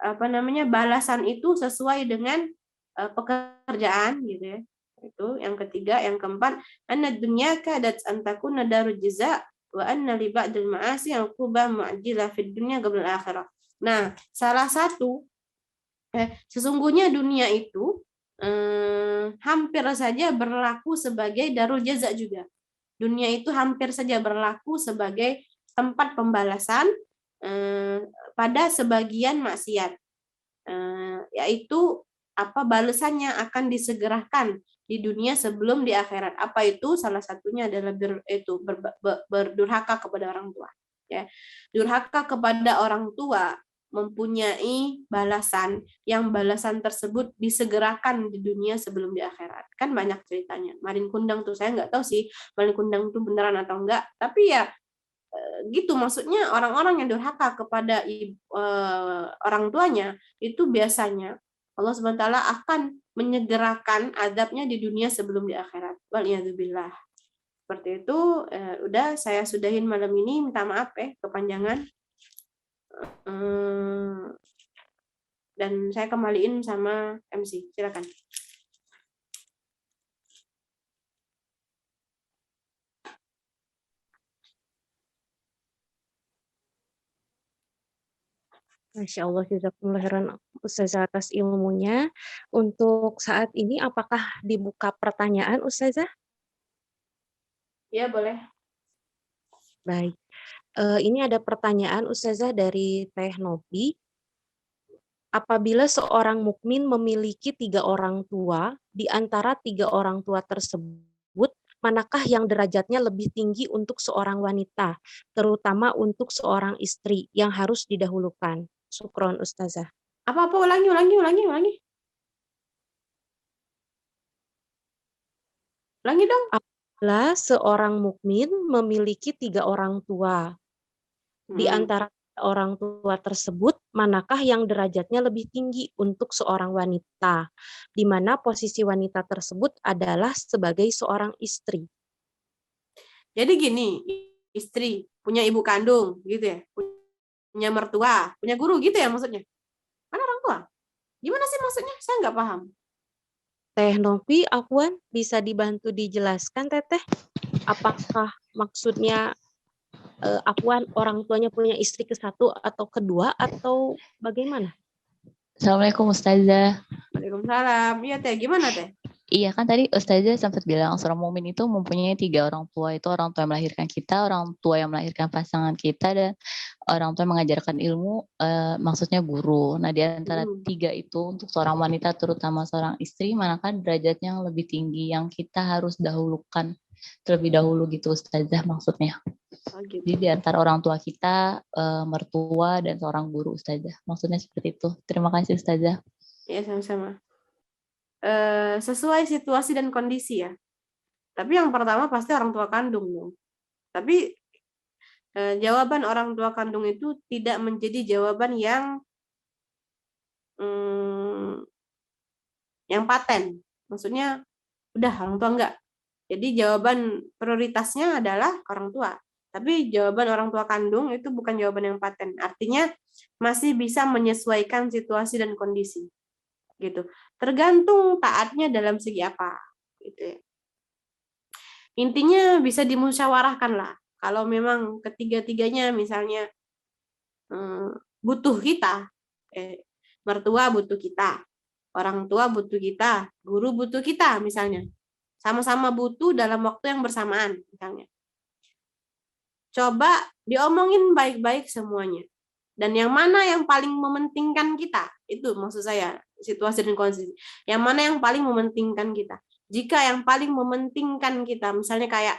S1: apa namanya, balasan itu sesuai dengan pekerjaan gitu ya. Itu yang ketiga. Yang keempat, anna dunya kadat an takuna darul jaza wa anna li ba'dil ma'asi uqubah mu'ajjilah fid dunya qabla al-akhirah. Nah, salah satu sesungguhnya dunia itu hampir saja berlaku sebagai darul jaza juga. Dunia itu hampir saja berlaku sebagai tempat pembalasan pada sebagian maksiat, yaitu apa balasannya akan disegerakan di dunia sebelum di akhirat. Apa itu? Salah satunya adalah berdurhaka kepada orang tua. Ya, durhaka kepada orang tua mempunyai balasan, yang balasan tersebut disegerakan di dunia sebelum di akhirat. Kan banyak ceritanya. Malin Kundang tuh, saya nggak tahu sih Malin Kundang tuh beneran atau enggak, tapi ya gitu, maksudnya orang-orang yang durhaka kepada orang tuanya itu biasanya Allah Subhanahu wa taala akan menyegerakan azabnya di dunia sebelum di akhirat. Waliyadzubillah. Seperti itu. Udah saya sudahin malam ini, minta maaf kepanjangan. Dan saya kembaliin sama MC. Silakan.
S2: Masya Allah, jazakumullah khairan Ustazah atas ilmunya. Untuk saat ini apakah dibuka pertanyaan Ustazah?
S1: Ya, boleh.
S2: Baik. Ini ada pertanyaan Ustazah dari Teh Novi. Apabila seorang mukmin memiliki 3 orang tua, di antara 3 orang tua tersebut, manakah yang derajatnya lebih tinggi untuk seorang wanita, terutama untuk seorang istri yang harus didahulukan? Syukron Ustazah.
S1: Apa-apa, ulangi. Ulangi dong.
S2: Apabila seorang mukmin memiliki 3 orang tua, di antara orang tua tersebut, manakah yang derajatnya lebih tinggi untuk seorang wanita, di mana posisi wanita tersebut adalah sebagai seorang istri.
S1: Jadi gini, istri punya ibu kandung gitu ya, punya mertua, punya guru gitu ya maksudnya. Kan orang tua. Gimana sih maksudnya? Saya nggak paham.
S2: Teh Novi, Afwan, bisa dibantu dijelaskan Teteh? Apakah maksudnya Afwan orang tuanya punya istri ke-1 atau kedua atau bagaimana?
S3: Assalamualaikum Ustazah.
S1: Waalaikumsalam. Iya Teh, gimana Teh?
S3: Iya kan tadi Ustazah sempat bilang seorang mukmin itu mempunyai 3 orang tua. Itu orang tua yang melahirkan kita, orang tua yang melahirkan pasangan kita, dan orang tua yang mengajarkan ilmu, maksudnya guru. Nah di antara 3 itu untuk seorang wanita terutama seorang istri, manakah derajatnya yang lebih tinggi yang kita harus dahulukan terlebih dahulu gitu Ustazah maksudnya.
S1: Oh, gitu.
S3: Jadi di antara orang tua kita, mertua dan seorang guru Ustazah. Maksudnya seperti itu. Terima kasih Ustazah.
S1: Ya, sama-sama. Sesuai situasi dan kondisi ya. Tapi yang pertama pasti orang tua kandung dong. Tapi jawaban orang tua kandung itu tidak menjadi jawaban yang paten. Maksudnya udah orang tua enggak. Jadi jawaban prioritasnya adalah orang tua. Tapi jawaban orang tua kandung itu bukan jawaban yang paten. Artinya masih bisa menyesuaikan situasi dan kondisi. Gitu. Tergantung taatnya dalam segi apa, gitu ya. Intinya bisa dimusyawarahkan lah. Kalau memang ketiga-tiganya misalnya butuh kita, mertua butuh kita, orang tua butuh kita, guru butuh kita misalnya. Sama-sama butuh dalam waktu yang bersamaan misalnya. Coba diomongin baik-baik semuanya. Dan yang mana yang paling mementingkan kita? Itu maksud saya, situasi dan kondisi. Yang mana yang paling mementingkan kita? Jika yang paling mementingkan kita, misalnya kayak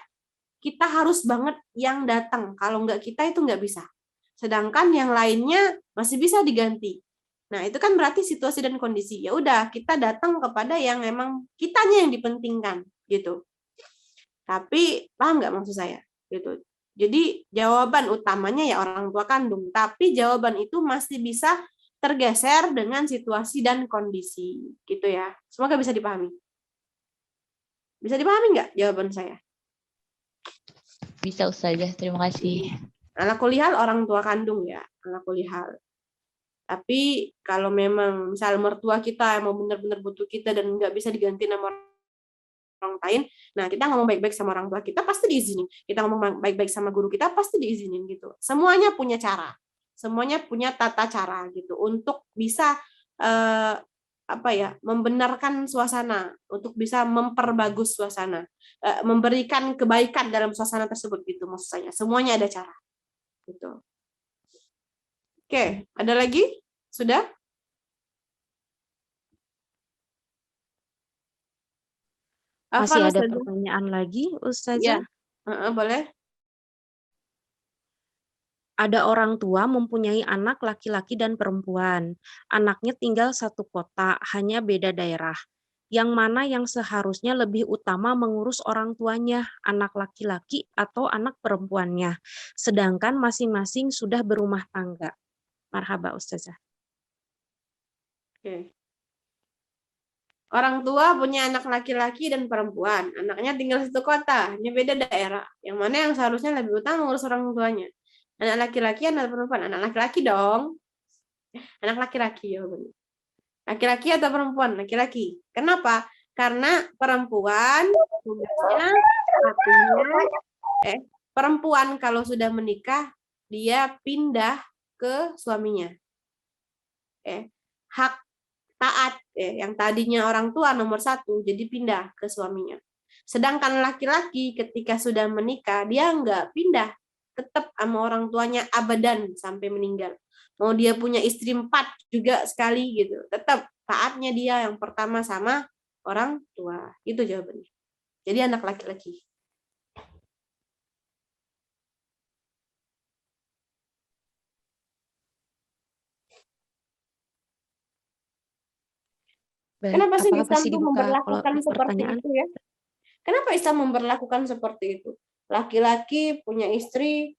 S1: kita harus banget yang datang. Kalau nggak kita itu nggak bisa. Sedangkan yang lainnya masih bisa diganti. Nah, itu kan berarti situasi dan kondisi. Ya udah, kita datang kepada yang emang kitanya yang dipentingkan, gitu. Tapi paham nggak maksud saya? Gitu. Jadi jawaban utamanya ya orang tua kandung, tapi jawaban itu masih bisa tergeser dengan situasi dan kondisi, gitu ya. Semoga bisa dipahami. Bisa dipahami nggak jawaban saya?
S3: Bisa Ustazah, terima kasih.
S1: Ala kulihal orang tua kandung ya, ala kulihal. Tapi kalau memang misal mertua kita mau benar-benar butuh kita dan nggak bisa diganti sama orang lain, nah kita ngomong baik-baik sama orang tua kita pasti diizinin. Kita ngomong baik-baik sama guru kita pasti diizinin gitu. Semuanya punya cara, semuanya punya tata cara gitu untuk bisa membenarkan suasana, untuk bisa memperbagus suasana, memberikan kebaikan dalam suasana tersebut gitu maksud saya. Semuanya ada cara. Gitu. Oke, ada lagi? Sudah?
S2: Masih ada pertanyaan lagi, Ustazah?
S1: Ya, boleh.
S2: Ada orang tua mempunyai anak laki-laki dan perempuan. Anaknya tinggal satu kota, hanya beda daerah. Yang mana yang seharusnya lebih utama mengurus orang tuanya, anak laki-laki atau anak perempuannya, sedangkan masing-masing sudah berumah tangga. Marhaba Ustazah.
S1: Oke. Orang tua punya anak laki-laki dan perempuan. Anaknya tinggal satu kota, hanya beda daerah. Yang mana yang seharusnya lebih utama mengurus orang tuanya? Anak laki-laki, anak perempuan? Anak laki-laki dong. Anak laki-laki ya benar. Laki-laki atau perempuan? Laki-laki. Kenapa? Karena perempuan tugasnya perempuan kalau sudah menikah dia pindah ke suaminya. hak taat yang tadinya orang tua nomor 1 jadi pindah ke suaminya. Sedangkan laki-laki ketika sudah menikah dia nggak pindah, tetap sama orang tuanya abadan sampai meninggal. Mau dia punya istri 4 juga sekali gitu, tetap taatnya dia yang pertama sama orang tua. Itu jawabannya. Jadi anak laki-laki.
S2: Baik,
S1: Kenapa sih
S2: apakah
S1: Islam
S2: masih
S1: tuh
S2: dibuka kalau
S1: memperlakukan seperti
S2: pertanyaan?
S1: itu ya? Kenapa Islam memperlakukan seperti itu? Laki-laki punya istri,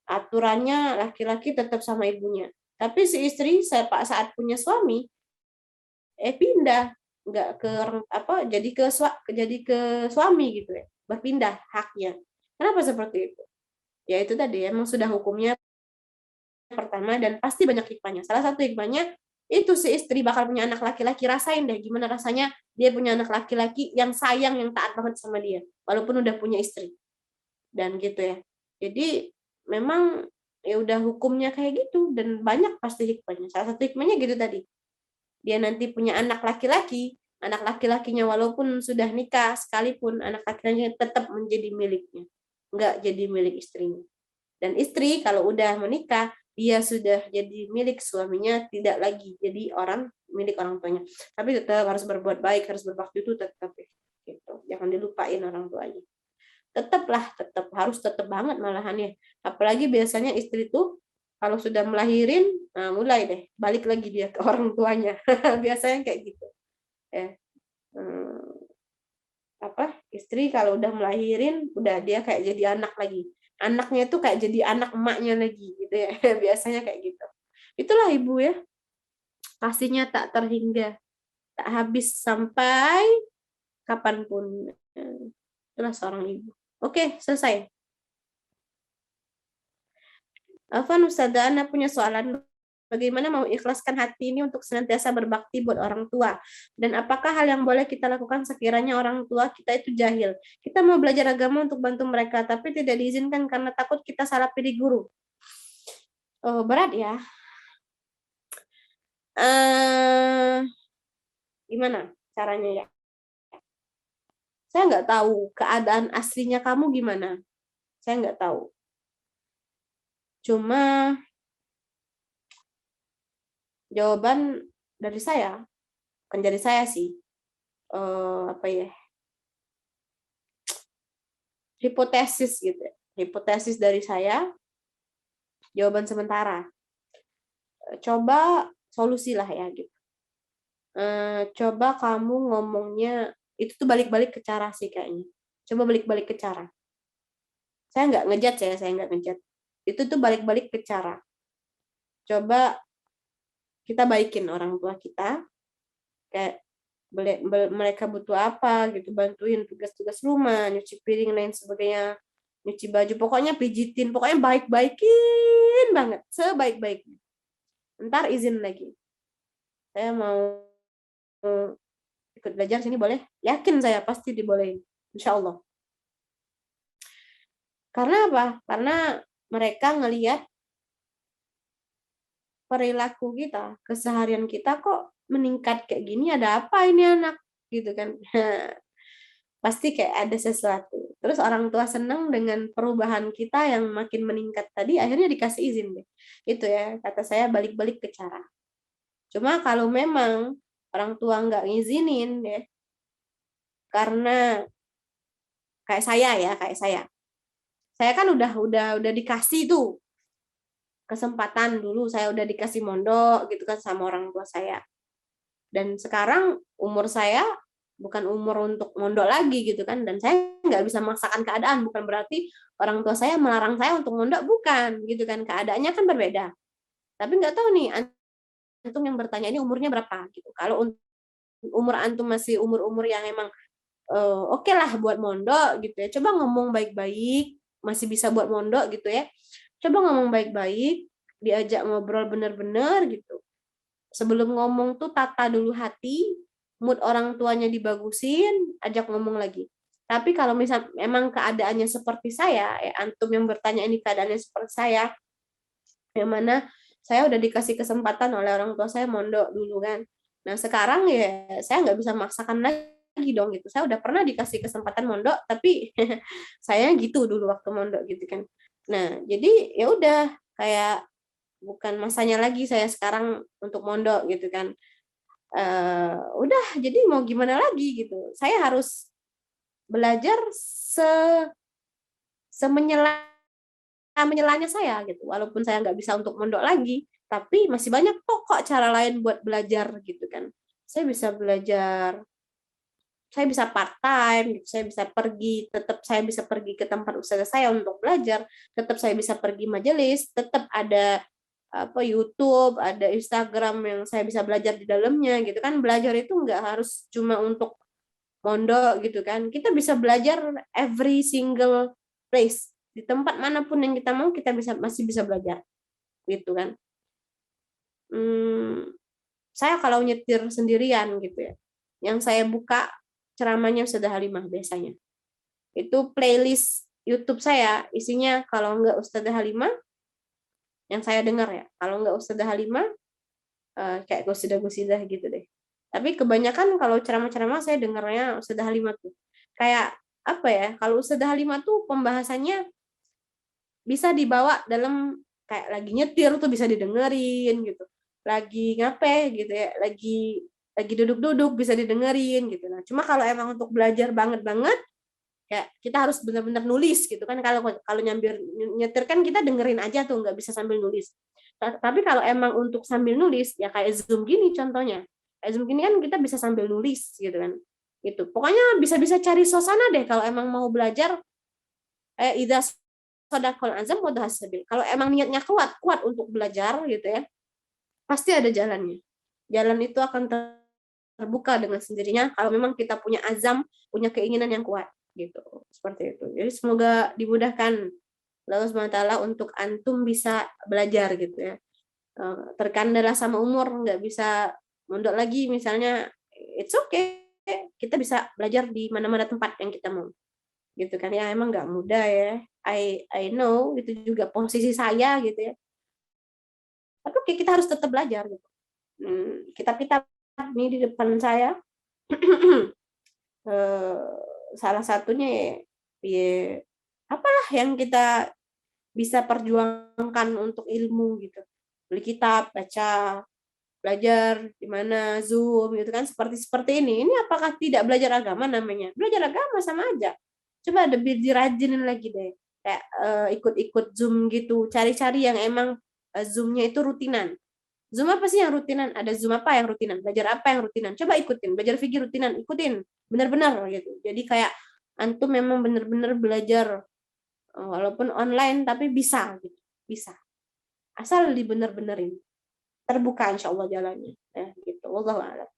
S1: aturannya laki-laki tetap sama ibunya. Tapi si istri saat punya suami, pindah, nggak ke jadi ke suami gitu ya, berpindah haknya. Kenapa seperti itu? Ya itu tadi emang sudah hukumnya pertama dan pasti banyak hikmahnya. Salah satu hikmahnya itu si istri bakal punya anak laki-laki, rasain deh gimana rasanya dia punya anak laki-laki yang sayang, yang taat banget sama dia walaupun udah punya istri dan gitu ya. Jadi memang ya udah hukumnya kayak gitu dan banyak pasti hikmahnya. Salah satu hikmahnya gitu tadi, dia nanti punya anak laki-lakinya walaupun sudah nikah sekalipun anak laki-lakinya tetap menjadi miliknya, nggak jadi milik istrinya. Dan istri kalau udah menikah dia sudah jadi milik suaminya, tidak lagi jadi milik orang tuanya. Tapi tetap harus berbuat baik, harus berbakti, itu tetap gitu. Jangan dilupain orang tuanya. Tetap harus banget malahannya. Apalagi biasanya istri tuh kalau sudah melahirin, nah mulai deh balik lagi dia ke orang tuanya. Biasanya kayak gitu. Istri kalau udah melahirin, udah dia kayak jadi anak lagi. Anaknya itu kayak jadi anak emaknya lagi gitu ya. Biasanya kayak gitu. Itulah ibu ya. Kasihnya tak terhingga, tak habis sampai kapanpun. Itulah seorang ibu. Oke, selesai. Afwan Ustazah, Ana punya soalan. Bagaimana mau ikhlaskan hati ini untuk senantiasa berbakti buat orang tua? Dan apakah hal yang boleh kita lakukan sekiranya orang tua kita itu jahil? Kita mau belajar agama untuk bantu mereka, tapi tidak diizinkan karena takut kita salah pilih guru. Oh, berat ya. Gimana caranya ya? Saya nggak tahu keadaan aslinya kamu gimana. Saya nggak tahu. Cuma jawaban dari saya, bukan dari saya sih, hipotesis gitu, hipotesis dari saya, jawaban sementara. Coba solusi lah ya gitu. Coba kamu ngomongnya itu tuh balik-balik ke cara sih kayaknya. Coba balik-balik ke cara. Saya nggak ngejat ya, saya nggak ngejat. Itu tuh balik-balik ke cara. Coba kita baikin orang tua kita, kayak mereka butuh apa gitu, bantuin tugas-tugas rumah, nyuci piring lain sebagainya, nyuci baju, pokoknya pijitin, pokoknya baik-baikin banget, sebaik-baiknya. Ntar izin lagi, saya mau ikut belajar sini boleh? Yakin saya pasti dibolehin, insya Allah. Karena apa? Karena mereka ngelihat perilaku kita, keseharian kita kok meningkat kayak gini, ada apa ini anak gitu kan. Pasti kayak ada sesuatu. Terus orang tua senang dengan perubahan kita yang makin meningkat tadi, akhirnya dikasih izin deh. Itu ya, kata saya balik-balik ke cara. Cuma kalau memang orang tua nggak ngizinin deh, karena kayak saya kan udah dikasih tuh kesempatan dulu, saya udah dikasih mondok gitu kan sama orang tua saya. Dan sekarang umur saya bukan umur untuk mondok lagi gitu kan, dan saya nggak bisa memaksakan keadaan, bukan berarti orang tua saya melarang saya untuk mondok, bukan gitu kan, keadaannya kan berbeda. Tapi nggak tahu nih antum yang bertanya ini umurnya berapa gitu. Kalau umur antum masih umur-umur yang emang oke lah buat mondok gitu ya, coba ngomong baik-baik, masih bisa buat mondok gitu ya, coba ngomong baik-baik, diajak ngobrol bener-bener gitu. Sebelum ngomong tuh tata dulu hati, mood orang tuanya dibagusin, ajak ngomong lagi. Tapi kalau misal memang keadaannya seperti saya, antum yang bertanya ini keadaannya seperti saya, yang mana Saya udah dikasih kesempatan oleh orang tua saya mondok dulu kan. Nah sekarang ya saya nggak bisa memaksakan lagi dong gitu. Saya udah pernah dikasih kesempatan mondok, tapi saya gitu dulu waktu mondok gitu kan. Nah jadi ya udah kayak bukan masanya lagi saya sekarang untuk mondok gitu kan. Udah jadi mau gimana lagi gitu. Saya harus belajar semenyela menyelanya saya gitu. Walaupun saya nggak bisa untuk mondok lagi, tapi masih banyak kok cara lain buat belajar gitu kan. Saya bisa belajar, saya bisa part time, gitu. Saya bisa pergi, tetap saya bisa pergi ke tempat usaha saya untuk belajar, tetap saya bisa pergi majelis, tetap ada apa YouTube, ada Instagram yang saya bisa belajar di dalamnya gitu kan. Belajar itu nggak harus cuma untuk mondok gitu kan. Kita bisa belajar every single place. Di tempat manapun yang kita mau kita masih bisa belajar gitu kan. Saya kalau nyetir sendirian gitu ya. Yang saya buka ceramahnya Ustazah Halimah biasanya. Itu playlist YouTube saya isinya kalau enggak Ustazah Halimah yang saya dengar ya. Kalau enggak Ustazah Halimah kayak gosidah-gosidah gitu deh. Tapi kebanyakan kalau ceramah-ceramah saya dengarnya Ustazah Halimah tuh. Kayak apa ya? Kalau Ustazah Halimah tuh pembahasannya bisa dibawa dalam kayak lagi nyetir tuh bisa didengerin gitu. Lagi ngapain gitu ya, lagi duduk-duduk bisa didengerin gitu. Nah, cuma kalau emang untuk belajar banget ya kita harus benar-benar nulis gitu kan. Kalau nyambil nyetir kan kita dengerin aja tuh nggak bisa sambil nulis. Tapi kalau emang untuk sambil nulis ya kayak Zoom gini contohnya. Kayak Zoom gini kan kita bisa sambil nulis gitu kan. Gitu. Pokoknya bisa-bisa cari suasana deh kalau emang mau belajar idza sadaqal azam wa sabil. Kalau emang niatnya kuat untuk belajar gitu ya, pasti ada jalannya. Jalan itu akan terbuka dengan sendirinya kalau memang kita punya azam, punya keinginan yang kuat gitu. Seperti itu. Jadi semoga dimudahkan Allah SWT untuk antum bisa belajar gitu ya. Terkendala sama umur nggak bisa mondok lagi misalnya, it's okay. Kita bisa belajar di mana-mana tempat yang kita mau. Gitu kan ya, emang nggak mudah ya. I know itu juga posisi saya gitu ya. Tapi kita harus tetap belajar gitu. Kitab-kitab ini di depan saya salah satunya ya apalah yang kita bisa perjuangkan untuk ilmu gitu. Beli kitab, baca, belajar di mana Zoom gitu kan seperti ini. Ini apakah tidak belajar agama namanya? Belajar agama sama aja. Coba lebih dirajinin lagi deh. Kayak ikut-ikut Zoom gitu, cari-cari yang emang Zoom-nya itu rutinan. Zoom apa sih yang rutinan? Ada Zoom apa yang rutinan? Belajar apa yang rutinan? Coba ikutin. Belajar fikih rutinan, ikutin. Benar-benar gitu. Jadi kayak antum memang benar-benar belajar walaupun online tapi bisa gitu. Bisa. Asal dibener-benerin. Terbuka insya Allah jalannya. Gitu. Wallahu a'lam.